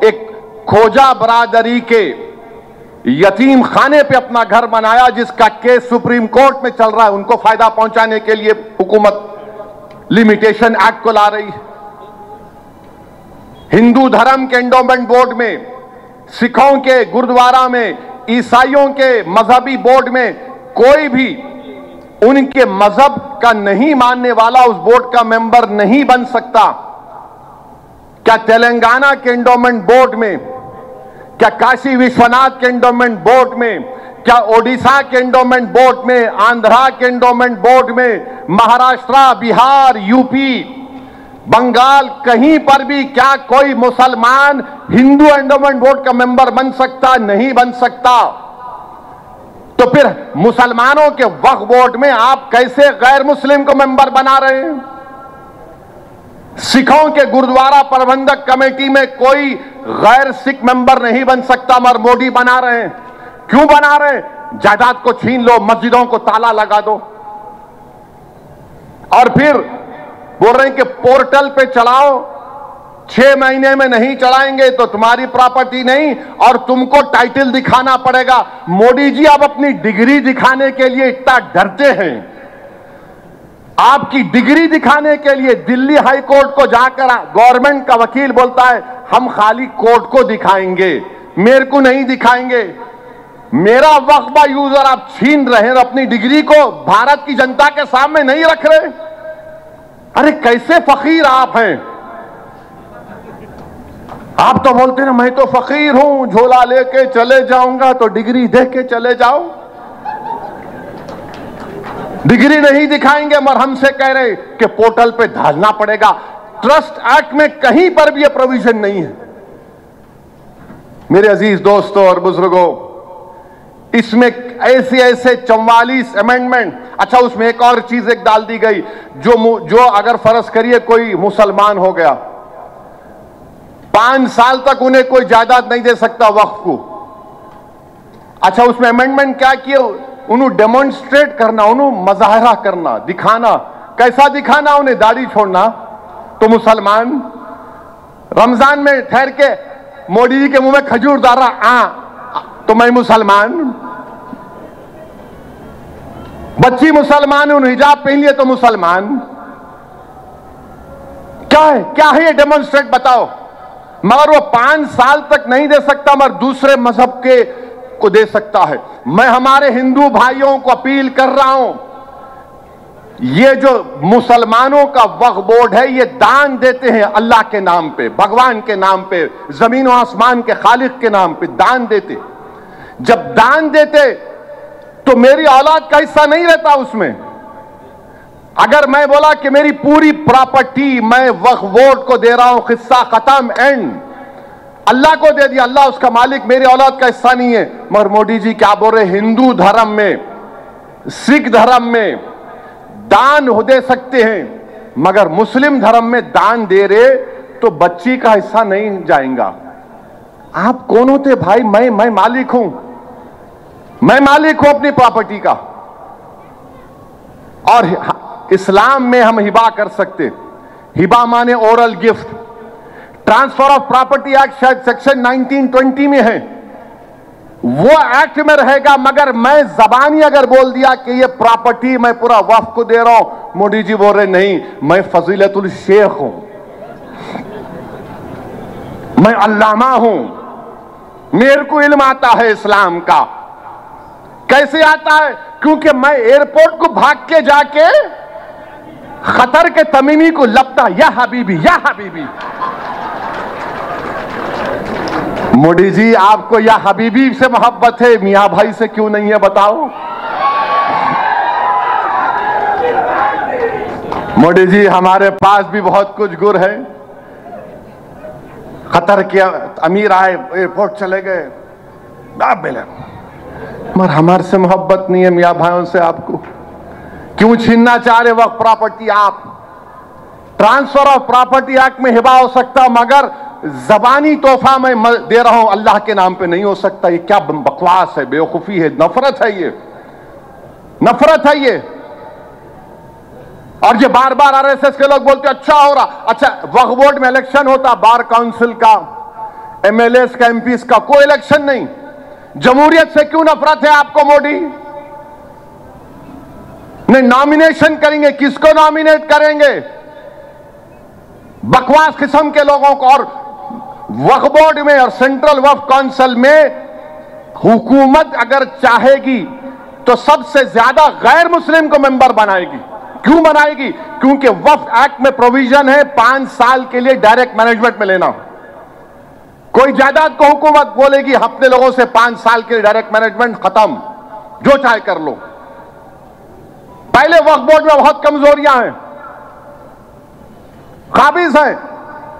एक खोजा बरादरी के यतीम खाने पे अपना घर बनाया, जिसका केस सुप्रीम कोर्ट में चल रहा है, उनको फायदा पहुंचाने के लिए हुकूमत लिमिटेशन एक्ट को ला रही है। हिंदू धर्म के एंडोमेंट बोर्ड में, सिखों के गुरुद्वारा में, ईसाइयों के मजहबी बोर्ड में कोई भी उनके मजहब का नहीं मानने वाला उस बोर्ड का मेंबर नहीं बन सकता। क्या तेलंगाना के एंडोमेंट बोर्ड में, क्या काशी विश्वनाथ के एंडोमेंट बोर्ड में, क्या ओडिशा के एंडोमेंट बोर्ड में, आंध्रा के एंडोमेंट बोर्ड में, महाराष्ट्र, बिहार, यूपी, बंगाल, कहीं पर भी क्या कोई मुसलमान हिंदू एंडोमेंट बोर्ड का मेंबर बन सकता? नहीं बन सकता। तो फिर मुसलमानों के वक्फ बोर्ड में आप कैसे गैर मुस्लिम को मेंबर बना रहे हैं? सिखों के गुरुद्वारा प्रबंधक कमेटी में कोई गैर सिख मेंबर नहीं बन सकता, मगर मोदी बना रहे हैं। क्यों बना रहे हैं? जायदाद को छीन लो, मस्जिदों को ताला लगा दो, और फिर बोल रहे हैं कि पोर्टल पे चढ़ाओ, 6 महीने में नहीं चढ़ाएंगे तो तुम्हारी प्रॉपर्टी नहीं, और तुमको टाइटल दिखाना पड़ेगा। मोदी जी आप अपनी डिग्री दिखाने के लिए इतना डरते हैं। आपकी डिग्री दिखाने के लिए दिल्ली हाई कोर्ट को जाकर गवर्नमेंट का वकील बोलता है हम खाली कोर्ट को दिखाएंगे, मेरे को नहीं दिखाएंगे। मेरा वक्फा यूजर आप छीन रहे हैं, अपनी डिग्री को भारत की जनता के सामने नहीं रख रहे। अरे कैसे फकीर आप हैं? आप तो बोलते हैं ना मैं तो फकीर हूं, झोला लेके चले जाऊंगा, तो डिग्री दे के चले जाओ। डिग्री नहीं दिखाएंगे, मगर हमसे कह रहे कि पोर्टल पे डालना पड़ेगा। ट्रस्ट एक्ट में कहीं पर भी यह प्रोविजन नहीं है। मेरे अजीज दोस्तों और बुजुर्गों, इसमें ऐसे 44 अमेंडमेंट, अच्छा उसमें एक और चीज एक डाल दी गई, जो अगर फर्ज करिए कोई मुसलमान हो गया, 5 साल तक उन्हें कोई जायदाद नहीं दे सकता वक्फ को। अच्छा उसमें अमेंडमेंट क्या किए? उन्हें डेमोन्स्ट्रेट करना, उन्हें मजाहरा करना, दिखाना। कैसा दिखाना? उन्हें दाढ़ी छोड़ना। तो मुसलमान रमजान में ठहर के मोदी जी के मुंह में खजूर डाल रहा, तो मैं मुसलमान। बच्ची मुसलमान है, उन्हें हिजाब पहन लिए तो मुसलमान। क्या है ये डेमोन्स्ट्रेट बताओ? मगर वो 5 साल तक नहीं दे सकता, मगर दूसरे मजहब के को दे सकता है। मैं हमारे हिंदू भाइयों को अपील कर रहा हूं, ये जो मुसलमानों का वक्फ बोर्ड है, ये दान देते हैं अल्लाह के नाम पे, भगवान के नाम पे, जमीन और आसमान के खालिक के नाम पे दान देते। जब दान देते तो मेरी औलाद का हिस्सा नहीं रहता उसमें। अगर मैं बोला कि मेरी पूरी प्रॉपर्टी मैं वक्फ बोर्ड को दे रहा हूं, किस्सा खत्म, एंड, अल्लाह को दे दिया, अल्लाह उसका मालिक, मेरी औलाद का हिस्सा नहीं है। मगर मोदी जी क्या बोल रहे? हिंदू धर्म में, सिख धर्म में दान हो दे सकते हैं, मगर मुस्लिम धर्म में दान दे रहे तो बच्ची का हिस्सा नहीं जाएगा। आप कौन होते भाई? मैं मालिक हूं, मैं मालिक हूं अपनी प्रॉपर्टी का। और इस्लाम में हम हिबा कर सकते। हिबा माने oral gift. Transfer of property act शायद सेक्शन 1920 में है, वो एक्ट में रहेगा। मगर मैं जबानी अगर बोल दिया कि ये प्रॉपर्टी मैं पूरा वक्फ को दे रहा हूं, मोदी जी बोल रहे नहीं, मैं फजीलतुल शेख हूं, मैं अल्लामा हूं, मेरे को इल्म आता है इस्लाम का। कैसे आता है? क्योंकि मैं एयरपोर्ट को भाग के जाके खतर के तमीमी को लपटा, या हबीबी, या हबीबी। मोदी जी आपको या हबीबी से मोहब्बत है, मियां भाई से क्यों नहीं है बताओ? मोदी जी हमारे पास भी बहुत कुछ गुर है। कतर के अमीर आए, एयरपोर्ट चले गए, मगर हमारे से मोहब्बत नहीं है मियां भाइयों से। आपको क्यों छीनना चाह रहे वक्त प्रॉपर्टी? आप ट्रांसफर ऑफ प्रॉपर्टी एक्ट में हिबा हो सकता, मगर जबानी तोहफा मैं दे रहा हूं अल्लाह के नाम पे नहीं हो सकता। ये क्या बकवास है, बेवकूफी है, नफरत है, ये नफरत है। ये और ये बार बार आरएसएस के लोग बोलते अच्छा हो रहा, अच्छा वक्फ बोर्ड में इलेक्शन होता, बार काउंसिल का, एमएलएस का, एमपीस का कोई इलेक्शन नहीं। जमहूरियत से क्यों नफरत है आपको मोदी? नहीं, नॉमिनेशन करेंगे, किसको नॉमिनेट करेंगे? बकवास किस्म के लोगों को। और वक्फ बोर्ड में और सेंट्रल वक्फ काउंसिल में हुकूमत अगर चाहेगी तो सबसे ज्यादा गैर मुस्लिम को मेंबर बनाएगी। क्यों बनाएगी? क्योंकि वक्फ एक्ट में प्रोविजन है 5 साल के लिए डायरेक्ट मैनेजमेंट में लेना। कोई जायदाद को हुकूमत बोलेगी अपने लोगों से 5 साल के लिए डायरेक्ट मैनेजमेंट खत्म, जो चाहे कर लो। पहले वक्फ बोर्ड में बहुत कमजोरियां हैं, काबिज हैं।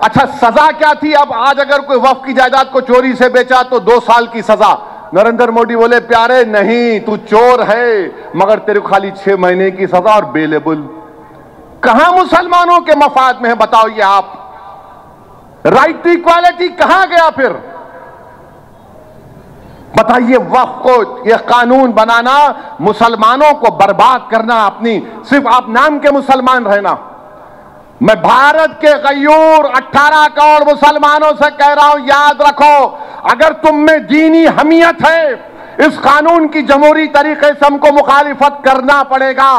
अच्छा सजा क्या थी? अब आज अगर कोई वक्फ की जायदाद को चोरी से बेचा तो 2 साल की सजा। नरेंद्र मोदी बोले प्यारे नहीं, तू चोर है मगर तेरे को खाली 6 महीने की सजा और बेलेबल। कहां मुसलमानों के मफाद में है बताओ ये आप? राइट टू इक्वालिटी कहां गया फिर? बताइए, वक्फ को यह कानून बनाना मुसलमानों को बर्बाद करना, अपनी सिर्फ आप नाम के मुसलमान रहना। मैं भारत के गयूर 18 करोड़ मुसलमानों से कह रहा हूं, याद रखो, अगर तुम में दीनी हमीयत है, इस कानून की जमहूरी तरीके से हमको मुखालिफत करना पड़ेगा।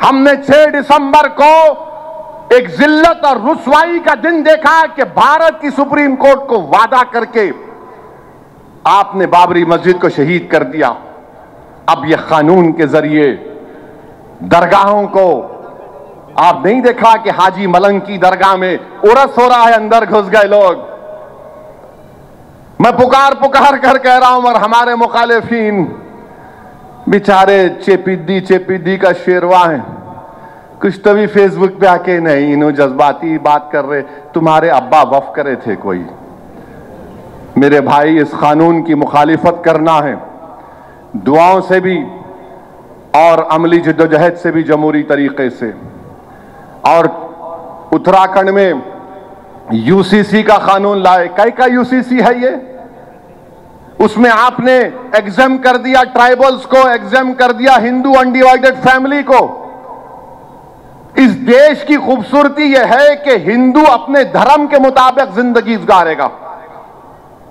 हमने 6 दिसंबर को एक जिल्लत और रुसवाई का दिन देखा कि भारत की सुप्रीम कोर्ट को वादा करके आपने बाबरी मस्जिद को शहीद कर दिया। अब यह कानून के जरिए दरगाहों को, आप नहीं देखा कि हाजी मलंग की दरगाह में उरस हो रहा है, अंदर घुस गए लोग। मैं पुकार पुकार कर कह रहा हूं, और हमारे मुखालिफिन बेचारे चेपिद्दी का शेरवा है, कुछ तो भी फेसबुक पे आके नहीं इन्हों जज्बाती बात कर रहे, तुम्हारे अब्बा वफ करे थे कोई। मेरे भाई, इस कानून की मुखालिफत करना है दुआओं से भी और अमली जद्दोजहद से भी, जमहूरी तरीके से। और उत्तराखंड में यूसीसी का कानून लाए। का यूसीसी है ये? उसमें आपने एग्जाम कर दिया ट्राइबल्स को, एग्जाम कर दिया हिंदू अनडिवाइडेड फैमिली को। इस देश की खूबसूरती यह है कि हिंदू अपने धर्म के मुताबिक जिंदगी गुजारेगा,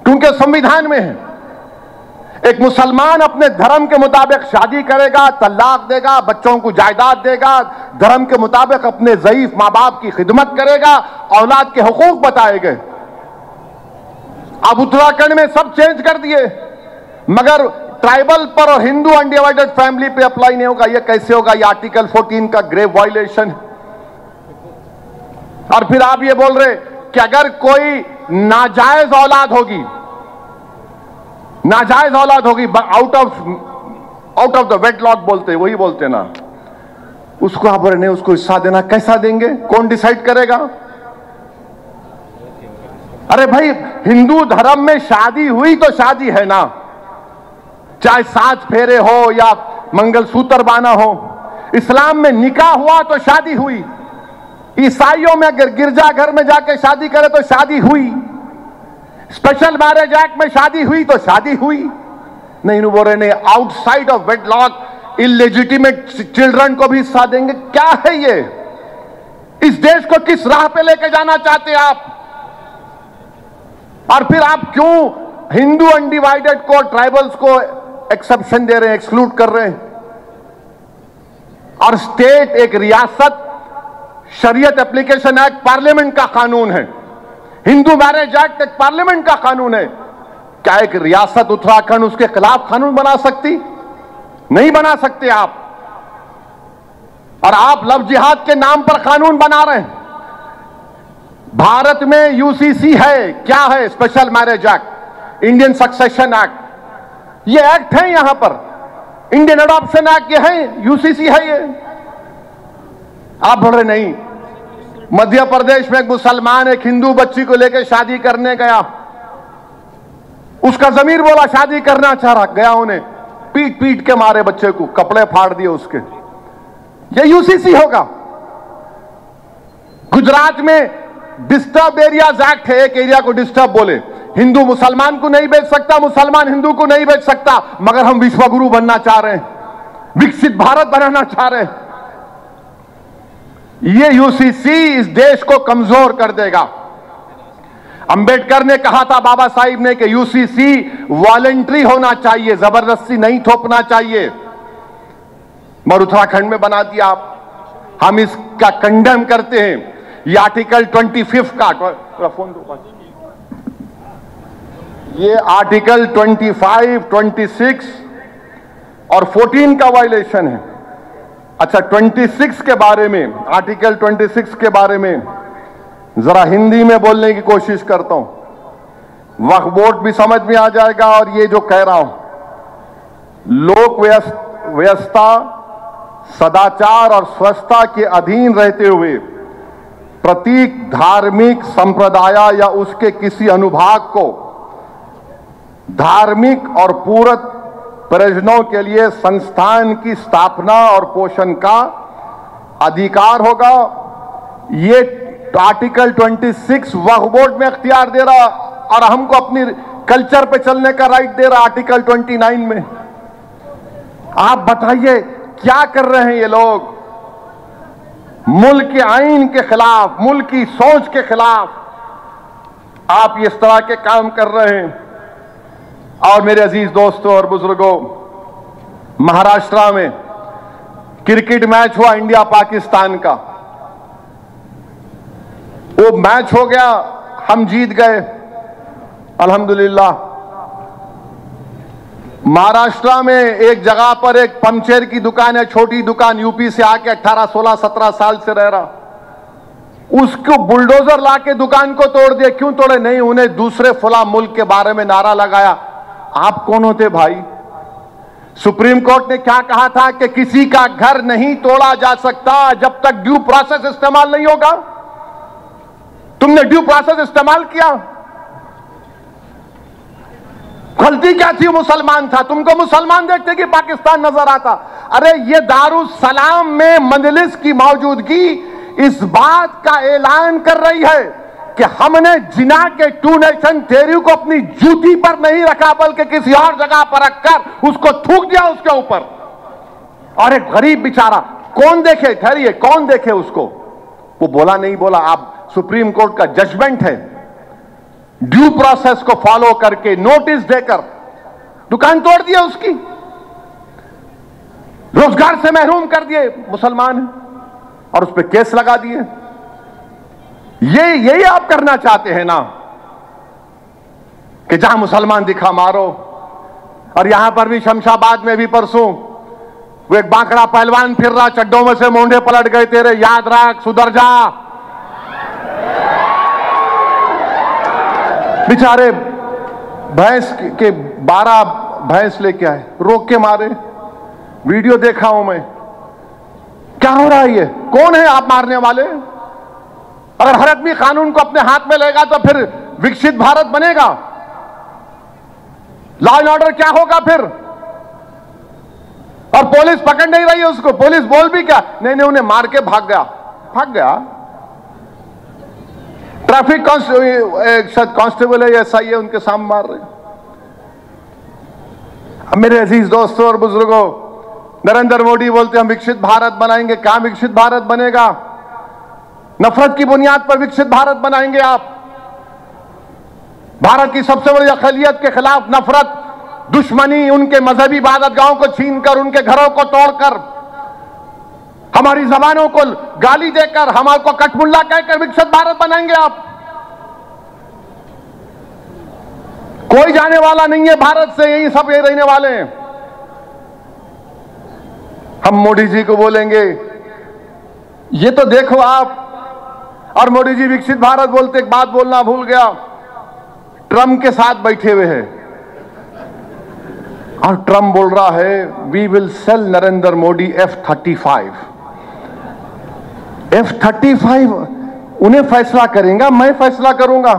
क्योंकि संविधान में है। एक मुसलमान अपने धर्म के मुताबिक शादी करेगा, तलाक देगा, बच्चों को जायदाद देगा, धर्म के मुताबिक अपने ज़ईफ मां बाप की खिदमत करेगा, औलाद के हुकूक बताए गए। अब उत्तराखंड में सब चेंज कर दिए, मगर ट्राइबल पर और हिंदू अनडिवाइडेड फैमिली पे अप्लाई नहीं होगा। ये कैसे होगा? ये आर्टिकल 14 का ग्रेव वायलेशन। और फिर आप ये बोल रहे कि अगर कोई नाजायज औलाद होगी, आउट ऑफ द वेडलॉक बोलते, वही बोलते ना, उसको आप बोले नहीं, उसको हिस्सा देना। कैसा देंगे? कौन डिसाइड करेगा? अरे भाई, हिंदू धर्म में शादी हुई तो शादी है ना, चाहे 7 फेरे हो या मंगलसूत्र बाना हो। इस्लाम में निकाह हुआ तो शादी हुई। ईसाइयों में अगर गिरजाघर में जाके शादी करे तो शादी हुई। स्पेशल मैरिज एक्ट में शादी हुई तो शादी हुई। नहीं बोल रहे नहीं, outside of wedlock illegitimate children को भी हिस्सा देंगे। क्या है ये? इस देश को किस राह पे लेके जाना चाहते हैं आप? और फिर आप क्यों हिंदू अनडिवाइडेड को, ट्राइबल्स को एक्सेप्शन दे रहे हैं, एक्सक्लूड कर रहे हैं? और स्टेट, एक रियासत, शरीयत एप्लीकेशन एक्ट पार्लियामेंट का कानून है, हिंदू मैरिज एक्ट एक पार्लियामेंट का कानून है। क्या एक रियासत उत्तराखंड उसके खिलाफ कानून बना सकती? नहीं बना सकते आप। और आप लव जिहाद के नाम पर कानून बना रहे हैं। भारत में यूसीसी है, क्या है? Special marriage act, Indian succession act, ये एक्ट है यहां पर। इंडियन एडॉप्शन एक्ट ये है, यूसीसी है ये। आप बोल रहे नहीं। मध्य प्रदेश में एक मुसलमान एक हिंदू बच्ची को लेकर शादी करने गया, उसका जमीर बोला शादी करना चाह रहा, गया, उन्हें पीट पीट के मारे बच्चे को, कपड़े फाड़ दिए उसके। ये यूसीसी होगा। गुजरात में डिस्टर्ब एरियाज एक्ट है, एक एरिया को डिस्टर्ब बोले, हिंदू मुसलमान को नहीं बेच सकता, मुसलमान हिंदू को नहीं बेच सकता, मगर हम विश्वगुरु बनना चाह रहे हैं, विकसित भारत बनाना चाह रहे हैं। ये यूसीसी इस देश को कमजोर कर देगा। अंबेडकर ने कहा था, बाबा साहिब ने, कि यूसीसी वॉलंटरी होना चाहिए, जबरदस्ती नहीं थोपना चाहिए, मगर उत्तराखंड में बना दिया आप। हम इसका कंडेम करते हैं। ये आर्टिकल 25 का फोन दो, ये आर्टिकल 25, 26 और 14 का वायलेशन है। अच्छा, 26 के बारे में, आर्टिकल 26 के बारे में जरा हिंदी में बोलने की कोशिश करता हूं, वक्फ बोर्ड भी समझ में आ जाएगा। और ये जो कह रहा हूं, लोक व्यवस्था, सदाचार और स्वच्छता के अधीन रहते हुए प्रतीक धार्मिक संप्रदाय या उसके किसी अनुभाग को धार्मिक और पूरक प्रयोजनों के लिए संस्थान की स्थापना और पोषण का अधिकार होगा। ये आर्टिकल 26 वक्फ बोर्ड में अख्तियार दे रहा और हमको अपनी कल्चर पे चलने का राइट दे रहा आर्टिकल 29 में। आप बताइए क्या कर रहे हैं ये लोग? मुल्क के आईन के खिलाफ, मुल्क की सोच के खिलाफ आप इस तरह के काम कर रहे हैं। और मेरे अजीज दोस्तों और बुजुर्गों, महाराष्ट्र में क्रिकेट मैच हुआ इंडिया पाकिस्तान का। वो मैच हो गया, हम जीत गए अल्हम्दुलिल्लाह। महाराष्ट्र में एक जगह पर एक पंचर की दुकान है, छोटी दुकान, यूपी से आके 18, 16, 17 साल से रह रहा, उसको बुलडोजर लाके दुकान को तोड़ दिया। क्यों तोड़े? नहीं, उन्हें दूसरे फला मुल्क के बारे में नारा लगाया। आप कौन होते भाई? सुप्रीम कोर्ट ने क्या कहा था कि किसी का घर नहीं तोड़ा जा सकता जब तक ड्यू प्रोसेस इस्तेमाल नहीं होगा। तुमने ड्यू प्रोसेस इस्तेमाल किया, गलती क्या थी? मुसलमान था, तुमको मुसलमान देखते कि पाकिस्तान नजर आता। अरे ये दारुसलाम में मजलिस की मौजूदगी इस बात का ऐलान कर रही है कि हमने जिना के 2 नेशन थ्योरी को अपनी जूती पर नहीं रखा, बल्कि किसी और जगह पर रखकर उसको थूक दिया उसके ऊपर। और एक गरीब बेचारा, कौन देखे? ठहरिए, कौन देखे उसको? वो बोला नहीं बोला, आप सुप्रीम कोर्ट का जजमेंट है, ड्यू प्रोसेस को फॉलो करके नोटिस देकर दुकान तोड़ दिया उसकी, रोजगार से महरूम कर दिए, मुसलमान है, और उस पर केस लगा दिए। यही आप करना चाहते हैं ना, कि जहां मुसलमान दिखा मारो। और यहां पर भी शमशाबाद में भी परसों वो एक बांकड़ा पहलवान फिर रहा, चड्डों में से मोंढे पलट गए तेरे, याद रख, सुधर जा। बेचारे भैंस के 12 भैंस लेके आए, रोक के मारे। वीडियो देखा हूं मैं। क्या हो रहा है? ये कौन है आप मारने वाले? अगर हर आदमी कानून को अपने हाथ में लेगा तो फिर विकसित भारत बनेगा? लॉ एंड ऑर्डर क्या होगा फिर? और पुलिस पकड़ नहीं रही है उसको। पुलिस बोल भी क्या, नहीं उन्हें मार के भाग गया। ट्रैफिक कांस्टेबल है, एसआई है, उनके सामने मार रहे। अब मेरे अजीज दोस्तों और बुजुर्गों, नरेंद्र मोदी बोलते हम विकसित भारत बनाएंगे। क्या विकसित भारत बनेगा? नफरत की बुनियाद पर विकसित भारत बनाएंगे आप। भारत की सबसे बड़ी अक़लियत के खिलाफ नफरत, दुश्मनी, उनके मजहबी इबादतगाहों को छीनकर, उनके घरों को तोड़कर, हमारी जबानों को गाली देकर, हमारे को कटमुल्ला कहकर विकसित भारत बनाएंगे आप। कोई जाने वाला नहीं है भारत से, यही सब ये रहने वाले हैं। हम मोदी जी को बोलेंगे ये तो देखो आप, और मोदी जी विकसित भारत बोलते, एक बात बोलना भूल गया, ट्रंप के साथ बैठे हुए हैं और ट्रंप बोल रहा है we will sell Narendra Modi F-35। F-35 उन्हें फैसला करेंगे, मैं फैसला करूंगा।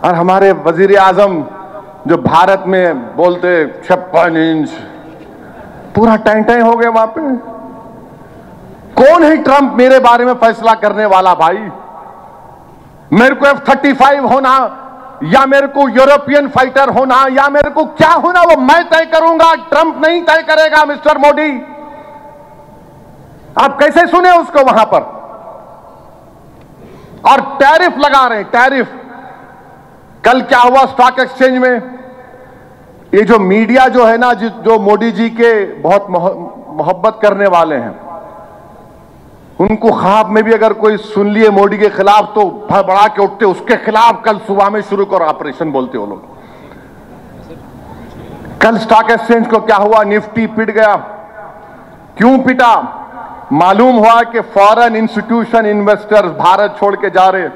और हमारे वजीर आजम जो भारत में बोलते 56 इंच, पूरा टाइम हो गया वहां पे। कौन है ट्रंप मेरे बारे में फैसला करने वाला? भाई मेरे को F-35 होना या मेरे को यूरोपियन फाइटर होना या मेरे को क्या होना, वो मैं तय करूंगा, ट्रंप नहीं तय करेगा। मिस्टर मोदी, आप कैसे सुने उसको वहां पर? और टैरिफ लगा रहे हैं, टैरिफ। कल क्या हुआ स्टॉक एक्सचेंज में? ये जो मीडिया जो है ना, जो मोदी जी के बहुत मोहब्बत करने वाले हैं, उनको ख्वाब में भी अगर कोई सुन लिए मोदी के खिलाफ तो भड़बड़ा के उठते, उसके खिलाफ कल सुबह में शुरू करो ऑपरेशन, बोलते हो लोग। कल स्टॉक एक्सचेंज को क्या हुआ? निफ्टी पिट गया। क्यों पिटा? मालूम हुआ कि फॉरेन इंस्टीट्यूशन इन्वेस्टर्स भारत छोड़ के जा रहे,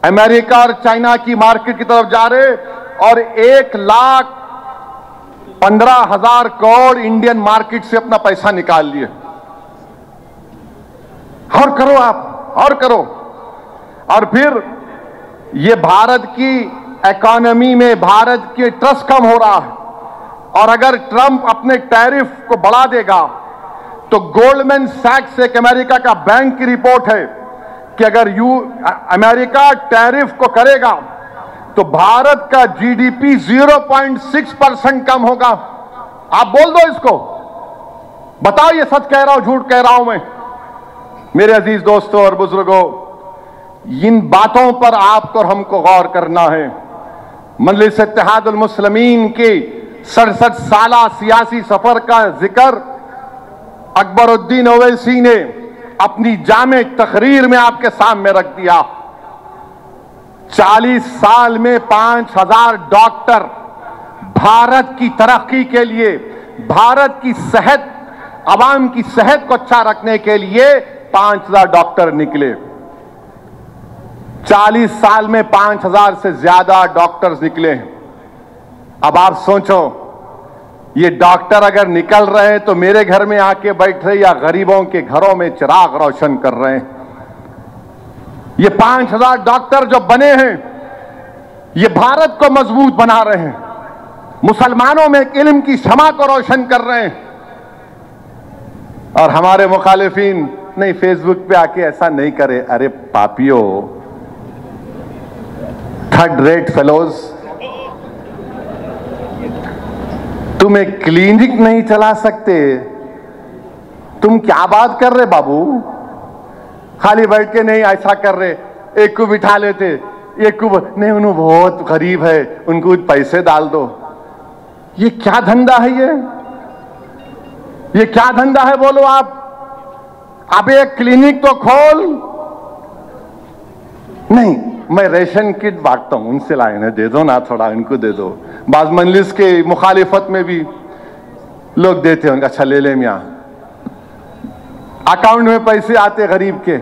अमेरिका और चाइना की मार्केट की तरफ जा रहे, और 1,15,000 करोड़ इंडियन मार्केट से अपना पैसा निकाल लिए। और करो आप, और करो। और फिर ये भारत की इकोनॉमी में भारत के ट्रस्ट कम हो रहा है, और अगर ट्रंप अपने टैरिफ को बढ़ा देगा तो गोल्डमैन सैक्स, एक अमेरिका का बैंक की रिपोर्ट है कि अगर अमेरिका टैरिफ को करेगा तो भारत का जीडीपी 0.6% कम होगा। आप बोल दो इसको, बताओ ये सच कह रहा हूं झूठ कह रहा हूं मैं? मेरे अजीज दोस्तों और बुजुर्गों, इन बातों पर आपको और हमको गौर करना है। मजलिस इत्तेहादुल मुस्लिमीन के 67 साला सियासी सफर का जिक्र अकबरुद्दीन ओवैसी ने अपनी जामे तकरीर में आपके सामने रख दिया। 40 साल में 5,000 डॉक्टर भारत की तरक्की के लिए, भारत की सेहत, आवाम की सेहत को अच्छा रखने के लिए 5,000 डॉक्टर निकले। 40 साल में 5,000 से ज्यादा डॉक्टर्स निकले। अब आप सोचो, ये डॉक्टर अगर निकल रहे हैं तो मेरे घर में आके बैठ रहे या गरीबों के घरों में चिराग रोशन कर रहे हैं। ये 5,000 डॉक्टर जो बने हैं, ये भारत को मजबूत बना रहे हैं, मुसलमानों में इल्म की शमा को रोशन कर रहे हैं। और हमारे मुखालिफिन नहीं, फेसबुक पे आके ऐसा नहीं करे। अरे पापियों, थर्ड रेट फेलोज, तुम एक क्लिनिक नहीं चला सकते? तुम क्या बात कर रहे बाबू? खाली बैठ के नहीं ऐसा कर रहे, एक को बिठा लेते, एक को नहीं, उन्होंने बहुत गरीब है, उनको पैसे डाल दो। ये क्या धंधा है? ये क्या धंधा है बोलो आप? अब एक क्लिनिक तो खोल। नहीं, मैं रेशन किट बांटता हूं, उनसे लाए ना, दे दो ना थोड़ा, इनको दे दो। बाज मजलिस के मुखालिफत में भी लोग देते हैं, अच्छा ले ले मियां। अकाउंट में पैसे आते गरीब के,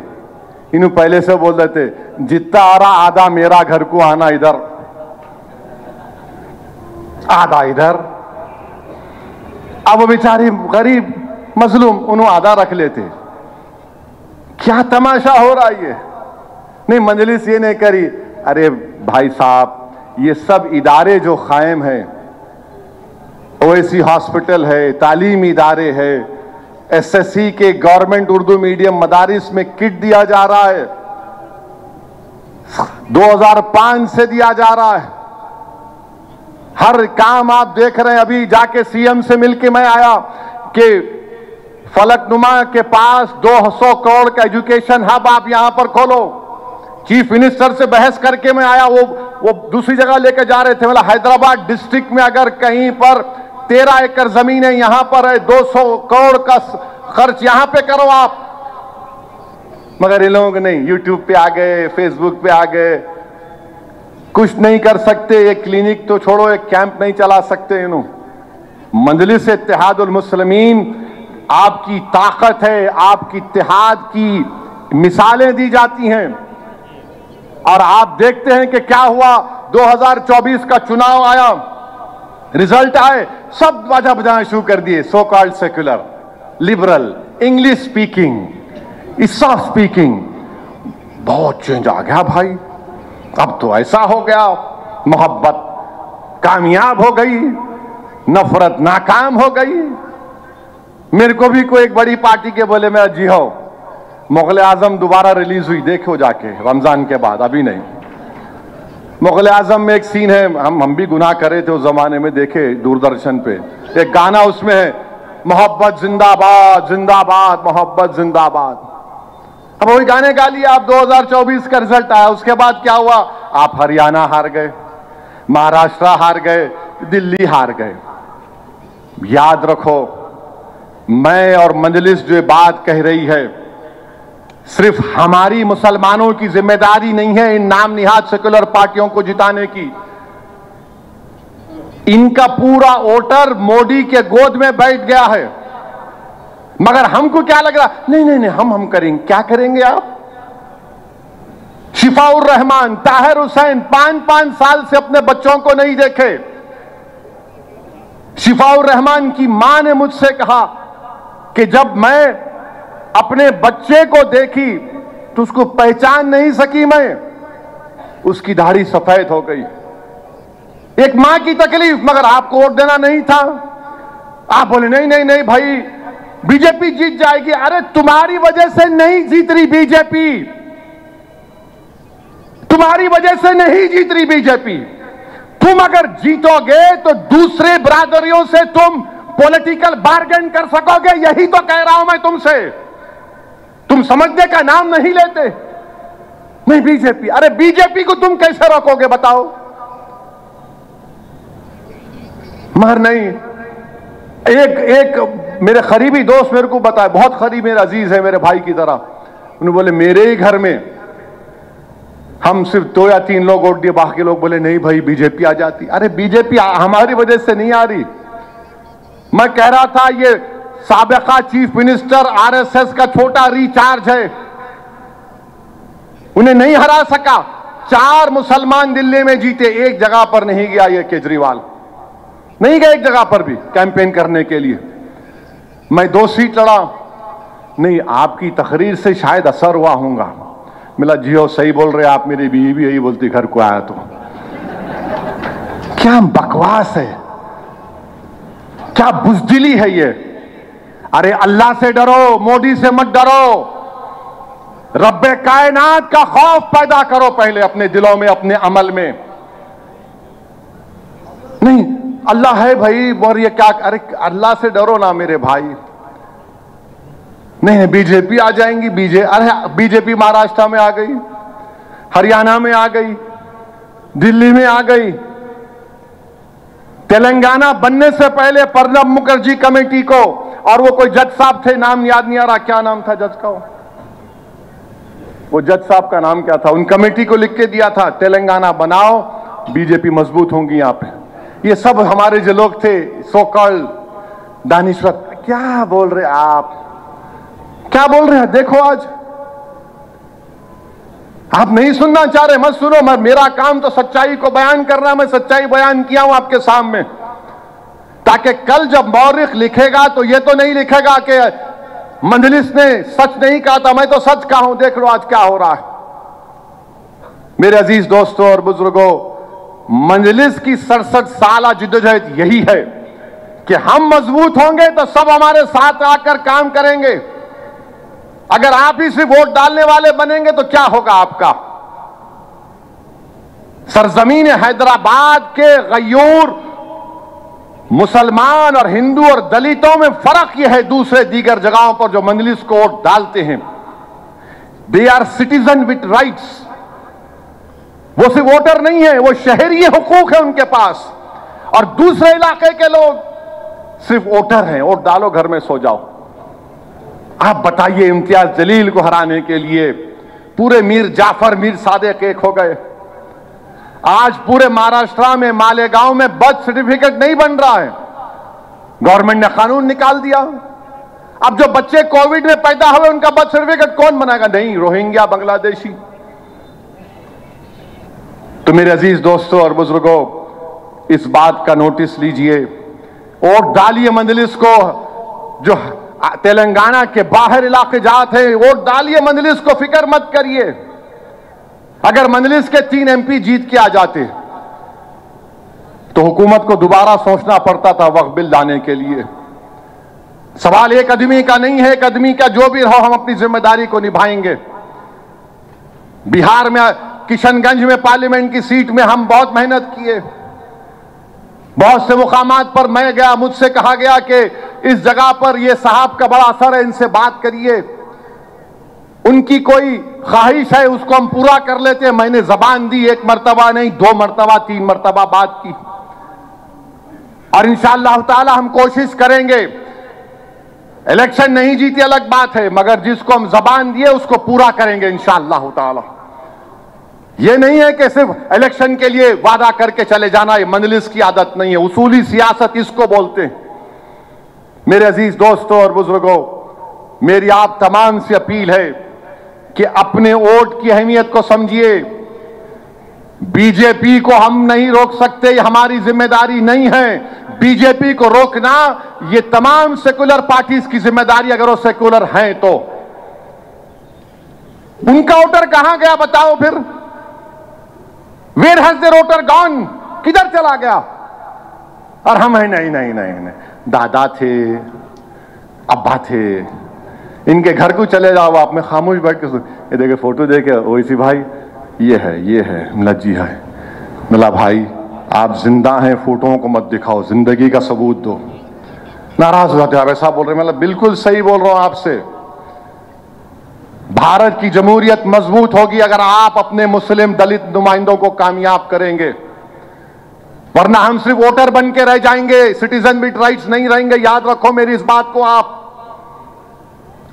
इन्हों पहले से बोल देते जितना आ रहा आधा मेरा, घर को आना इधर, आधा इधर। अब वो बेचारी गरीब मजलूम, उन्होंने आधा रख लेते। क्या तमाशा हो रहा है ये? नहीं, मजलिस ये नहीं करी। अरे भाई साहब, ये सब इदारे जो कायम हैं, ओवैसी हॉस्पिटल है, तालीमी इदारे है, एसएससी के गवर्नमेंट उर्दू मीडियम मदारिस में किट दिया जा रहा है, 2005 से दिया जा रहा है। हर काम आप देख रहे हैं। अभी जाके सीएम से मिलके मैं आया कि फलकनुमा के पास 200 करोड़ का एजुकेशन हब आप यहां पर खोलो। चीफ मिनिस्टर से बहस करके मैं आया, वो दूसरी जगह लेकर जा रहे थे। मतलब हैदराबाद डिस्ट्रिक्ट में अगर कहीं पर 13 एकड़ जमीन है, यहां पर है 200 करोड़ का खर्च यहां पे करो आप। मगर ये लोग नहीं, यूट्यूब पे आ गए, फेसबुक पे आ गए, कुछ नहीं कर सकते। एक क्लिनिक तो छोड़ो, एक कैंप नहीं चला सकते। मजलिस इत्तेहादुल मुस्लिमीन आपकी ताकत है, आपकी इत्तेहाद की मिसालें दी जाती हैं। और आप देखते हैं कि क्या हुआ। 2024 का चुनाव आया, रिजल्ट आए, सब बाजा बजाना शुरू कर दिए। So called secular, liberal, English speaking, soft speaking, बहुत चेंज आ गया भाई। अब तो ऐसा हो गया, मोहब्बत कामयाब हो गई, नफरत नाकाम हो गई। मेरे को भी कोई एक बड़ी पार्टी के बोले, मैं जी हो, मुगल आजम दोबारा रिलीज हुई, देखो जाके रमजान के बाद, अभी नहीं। मुगल आजम में एक सीन है, हम भी गुनाह करे थे उस जमाने में, देखे दूरदर्शन पे, एक गाना उसमें है, मोहब्बत जिंदाबाद जिंदाबाद मोहब्बत जिंदाबाद। अब वही गाने गा लिए आप। 2024 का रिजल्ट आया, उसके बाद क्या हुआ? आप हरियाणा हार गए, महाराष्ट्र हार गए, दिल्ली हार गए। याद रखो, मैं और मजलिस जो बात कह रही है, सिर्फ हमारी मुसलमानों की जिम्मेदारी नहीं है इन नाम निहाद सेकुलर पार्टियों को जिताने की। इनका पूरा वोटर मोदी के गोद में बैठ गया है। मगर हमको क्या लग रहा? नहीं नहीं नहीं, हम करेंगे। क्या करेंगे आप? शिफाउर रहमान, ताहिर हुसैन 5-5 साल से अपने बच्चों को नहीं देखे। शिफाउर रहमान की मां ने मुझसे कहा कि जब मैं अपने बच्चे को देखी तो उसको पहचान नहीं सकी मैं, उसकी दाढ़ी सफेद हो गई। एक मां की तकलीफ, मगर आपको वोट देना नहीं था। आप बोले नहीं नहीं नहीं भाई, बीजेपी जीत जाएगी। अरे तुम्हारी वजह से नहीं जीत रही बीजेपी, तुम्हारी वजह से नहीं जीत रही बीजेपी। तुम अगर जीतोगे तो दूसरे बिरादरियों से तुम पॉलिटिकल बार्गेन कर सकोगे। यही तो कह रहा हूं मैं तुमसे। तुम समझने का नाम नहीं लेते। नहीं बीजेपी, अरे बीजेपी को तुम कैसे रोकोगे बताओ? मगर नहीं। एक मेरे करीबी दोस्त मेरे को बताया, बहुत करीब, मेरे अजीज है, मेरे भाई की तरह। उन्होंने बोले मेरे ही घर में हम सिर्फ 2 या 3 लोग वोट दिए, बाकी लोग बोले नहीं भाई बीजेपी आ जाती। अरे बीजेपी हमारी वजह से नहीं आ रही। मैं कह रहा था ये साबिका चीफ मिनिस्टर आरएसएस का छोटा रिचार्ज है, उन्हें नहीं हरा सका। 4 मुसलमान दिल्ली में जीते, एक जगह पर नहीं गया ये केजरीवाल, नहीं गए एक जगह पर भी कैंपेन करने के लिए। मैं 2 सीट लड़ा, नहीं आपकी तकरीर से शायद असर हुआ होगा। मिला जियो सही बोल रहे आप, मेरी बीवी भी यही बोलती घर को आया तो। क्या बकवास है, क्या बुज़दिली है ये। अरे अल्लाह से डरो, मोदी से मत डरो। रब्बे कायनात का खौफ पैदा करो पहले अपने दिलों में, अपने अमल में। नहीं अल्लाह है भाई, और ये क्या? अरे अल्लाह से डरो ना मेरे भाई। नहीं बीजेपी आ जाएंगी। अरे बीजेपी महाराष्ट्र में आ गई, हरियाणा में आ गई, दिल्ली में आ गई। तेलंगाना बनने से पहले प्रणब मुखर्जी कमेटी को, और वो कोई जज साहब थे, नाम याद नहीं आ रहा, क्या नाम था जज का? वो जज साहब का नाम क्या था? उन कमेटी को लिख के दिया था तेलंगाना बनाओ, बीजेपी मजबूत होंगी यहां पे। ये सब हमारे जो लोग थे सो कॉल्ड दानिश्वर। क्या बोल रहे आप, क्या बोल रहे हैं? देखो आज आप नहीं सुनना चाह रहे, मत सुनो। मेरा काम तो सच्चाई को बयान करना, मैं सच्चाई बयान किया हूं आपके सामने, ताकि कल जब मौरिख लिखेगा तो ये तो नहीं लिखेगा कि मजलिस ने सच नहीं कहा था। मैं तो सच कहा हूं, देख लो आज क्या हो रहा है। मेरे अजीज दोस्तों और बुजुर्गों, मजलिस की 67 साल जिद्दोजहद यही है कि हम मजबूत होंगे तो सब हमारे साथ आकर काम करेंगे। अगर आप ही सिर्फ वोट डालने वाले बनेंगे तो क्या होगा आपका? सरजमीन हैदराबाद के गयूर मुसलमान और हिंदू और दलितों में फर्क यह है दूसरे दीगर जगहों पर जो मजलिस को वोट डालते हैं, they are citizen with rights. वो सिर्फ वोटर नहीं है, वो शहरी हुकूक है उनके पास। और दूसरे इलाके के लोग सिर्फ वोटर हैं, वोट डालो घर में सो जाओ। आप बताइए, इम्तियाज जलील को हराने के लिए पूरे मीर जाफर, मीर सादिक एक हो गए। आज पूरे महाराष्ट्र में मालेगांव में बर्थ सर्टिफिकेट नहीं बन रहा है, गवर्नमेंट ने कानून निकाल दिया। अब जो बच्चे कोविड में पैदा हुए उनका बर्थ सर्टिफिकेट कौन बनाएगा? नहीं, रोहिंग्या बांग्लादेशी। तो मेरे अजीज दोस्तों और बुजुर्गों, इस बात का नोटिस लीजिए, वोट डालिए मजलिस को। जो तेलंगाना के बाहर इलाके जाते हैं, वोट डालिए मजलिस को, फिक्र मत करिए। अगर मजलिस के 3 MP जीत के आ जाते तो हुकूमत को दोबारा सोचना पड़ता था वक्फ बिल लाने के लिए। सवाल एक आदमी का नहीं है, एक आदमी का जो भी हो, हम अपनी जिम्मेदारी को निभाएंगे। बिहार में किशनगंज में पार्लियामेंट की सीट में हम बहुत मेहनत किए। बहुत से मुकामात पर मैं गया, मुझसे कहा गया कि इस जगह पर ये साहब का बड़ा असर है, इनसे बात करिए, उनकी कोई ख्वाहिश है उसको हम पूरा कर लेते हैं। मैंने जबान दी, एक मर्तबा नहीं, 2 मर्तबा 3 मर्तबा बात की, और इंशाअल्लाह ताला हम कोशिश करेंगे। इलेक्शन नहीं जीती अलग बात है, मगर जिसको हम जबान दिए उसको पूरा करेंगे इंशाअल्लाह ताला। ये नहीं है कि सिर्फ इलेक्शन के लिए वादा करके चले जाना, ये मजलिस की आदत नहीं है। उसूली सियासत इसको बोलते हैं। मेरे अजीज दोस्तों और बुजुर्गों, मेरी आप तमाम से अपील है कि अपने वोट की अहमियत को समझिए। बीजेपी को हम नहीं रोक सकते, ये हमारी जिम्मेदारी नहीं है। बीजेपी को रोकना ये तमाम सेकुलर पार्टीज की जिम्मेदारी, अगर वो सेकुलर हैं तो। उनका वोटर कहां गया बताओ फिर? Where has the voter gone? किधर चला गया? और हम हैं नहीं नहीं नहीं नहीं, दादा थे, अब्बा थे, इनके घर को चले जाओ, आप में खामोश बैठ के ये देखे फोटो देखे, ओवैसी भाई ये है मिला जी है, मिला भाई आप जिंदा हैं, फोटोओं को मत दिखाओ, जिंदगी का सबूत दो। नाराज हो जाते आप, ऐसा बोल रहे हैं। मतलब बिल्कुल सही बोल रहा हूं आपसे। भारत की जमहूरियत मजबूत होगी अगर आप अपने मुस्लिम दलित नुमाइंदों को कामयाब करेंगे, वरना हम सिर्फ वोटर बन के रह जाएंगे, सिटीजन बिट राइट्स नहीं रहेंगे। याद रखो मेरी इस बात को।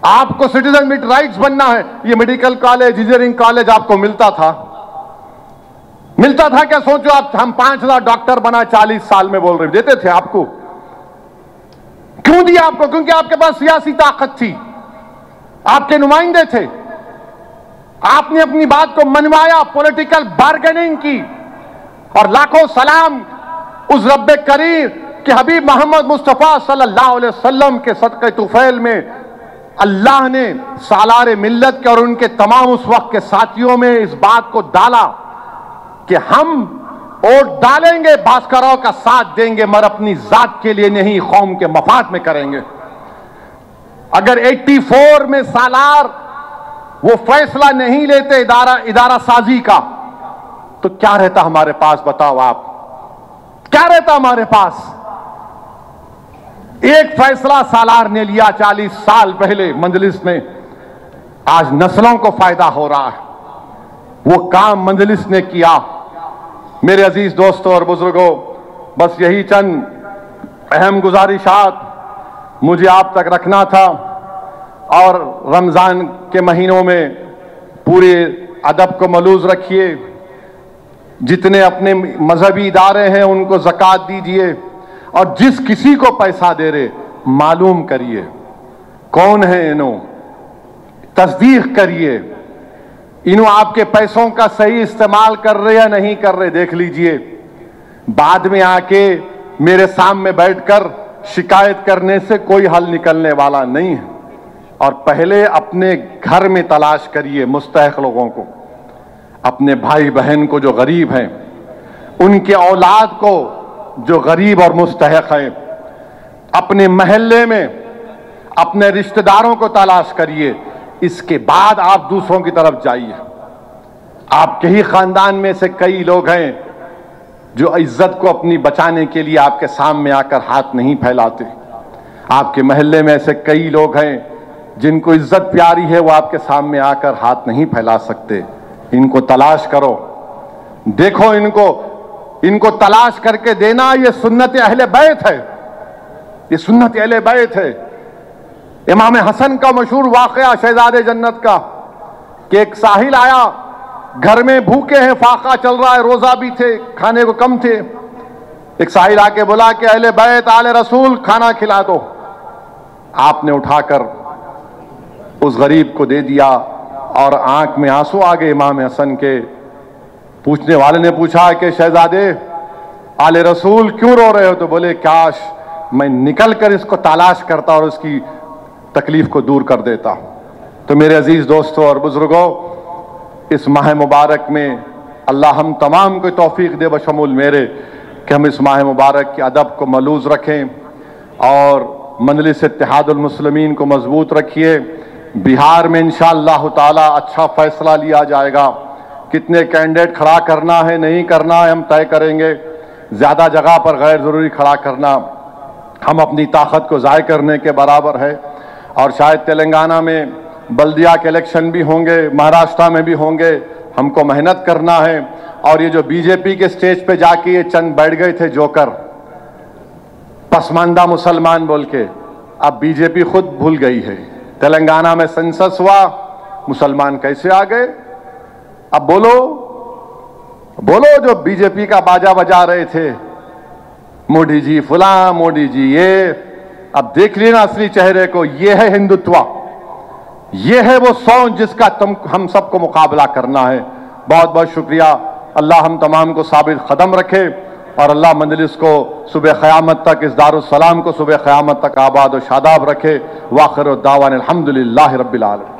आपको सिटीजन बिट राइट्स बनना है। ये मेडिकल कॉलेज, इंजीनियरिंग कॉलेज आपको मिलता था क्या? सोचो आप, हम 5000 डॉक्टर बना 40 साल में बोल रहे, देते थे आपको? क्यों दिया आपको? क्योंकि आपके पास सियासी ताकत थी, आपके नुमाइंदे थे, आपने अपनी बात को मनवाया, पॉलिटिकल बार्गेनिंग की। और लाखों सलाम उस रब्बे करीम के हबीब मोहम्मद मुस्तफा सल्लल्लाहु अलैहि वसल्लम के सदक़े तुफैल में अल्लाह ने सालारे मिल्लत के और उनके तमाम उस वक्त के साथियों में इस बात को डाला कि हम वोट डालेंगे, भास्करों का साथ देंगे, मगर अपनी जात के लिए नहीं, कौम के मफाद में करेंगे। अगर 84 में सालार वो फैसला नहीं लेते इदारा साजी का, तो क्या रहता हमारे पास? बताओ आप, क्या रहता हमारे पास? एक फैसला सालार ने लिया 40 साल पहले मजलिस में, आज नस्लों को फायदा हो रहा है। वो काम मजलिस ने किया। मेरे अजीज दोस्तों और बुजुर्गों, बस यही चंद अहम गुजारिशात मुझे आप तक रखना था। और रमजान के महीनों में पूरे अदब को मलूज रखिए। जितने अपने मजहबी इदारे हैं उनको ज़कात दीजिए, और जिस किसी को पैसा दे रहे मालूम करिए कौन है इन्हों, तस्दीक करिए इन्हों आपके पैसों का सही इस्तेमाल कर रहे या नहीं कर रहे, देख लीजिए। बाद में आके मेरे सामने बैठकर शिकायत करने से कोई हल निकलने वाला नहीं है। और पहले अपने घर में तलाश करिए मुस्तहक लोगों को, अपने भाई बहन को जो गरीब हैं, उनके औलाद को जो गरीब और मुस्तहक हैं, अपने महल्ले में अपने रिश्तेदारों को तलाश करिए। इसके बाद आप दूसरों की तरफ जाइए। आपके ही खानदान में से कई लोग हैं जो इज्जत को अपनी बचाने के लिए आपके सामने आकर हाथ नहीं फैलाते। आपके महल्ले में ऐसे कई लोग हैं जिनको इज्जत प्यारी है, वो आपके सामने आकर हाथ नहीं फैला सकते। इनको तलाश करो, देखो इनको तलाश करके देना। ये सुन्नत अहले बैत है, ये सुन्नत अहले बैत है। इमाम हसन का मशहूर वाकया शहजादे जन्नत का, कि एक साहिल आया, घर में भूखे हैं, फाका चल रहा है, रोजा भी थे, खाने को कम थे। एक साहिल आके बोला कि अहले बैत आले रसूल खाना खिला दो। आपने उठाकर उस गरीब को दे दिया और आंख में आंसू आ गए इमाम हसन के। पूछने वाले ने पूछा कि शहजादे आले रसूल क्यों रो रहे हो? तो बोले काश मैं निकल कर इसको तलाश करता और उसकी तकलीफ को दूर कर देता। तो मेरे अजीज दोस्तों और बुजुर्गों, इस माह मुबारक में अल्लाह हम तमाम को तौफीक दे बशमूल मेरे कि हम इस माह मुबारक के अदब को मलूज रखें और मजलिस इत्तेहादुल मुस्लिमीन को मजबूत रखिए। बिहार में इंशाअल्लाह ताला अच्छा फैसला लिया जाएगा। कितने कैंडिडेट खड़ा करना है नहीं करना है हम तय करेंगे। ज्यादा जगह पर गैर जरूरी खड़ा करना हम अपनी ताकत को ज़ाय करने के बराबर है। और शायद तेलंगाना में बल्दिया के इलेक्शन भी होंगे, महाराष्ट्र में भी होंगे, हमको मेहनत करना है। और ये जो बीजेपी के स्टेज पे जाके ये चंद बैठ गए थे जोकर, पसमानदा मुसलमान बोल के, अब बीजेपी खुद भूल गई है। तेलंगाना में सेंसस हुआ, मुसलमान कैसे आ गए? अब बोलो जो बीजेपी का बाजा बजा रहे थे, मोदी जी फुला, मोदी जी ये, अब देख लेना असली चेहरे को। ये है हिंदुत्व, ये है वो सोच जिसका हम सबको मुकाबला करना है। बहुत बहुत शुक्रिया। अल्लाह हम तमाम को साबित कदम रखे और अल्लाह मजलिस को सुबह क़यामत तक, इस दारुस्सलाम को सुबह क़यामत तक आबाद और शादाब रखे। वाखिर दावान अल्हम्दुलिल्लाहि रब्बिल आलमीन।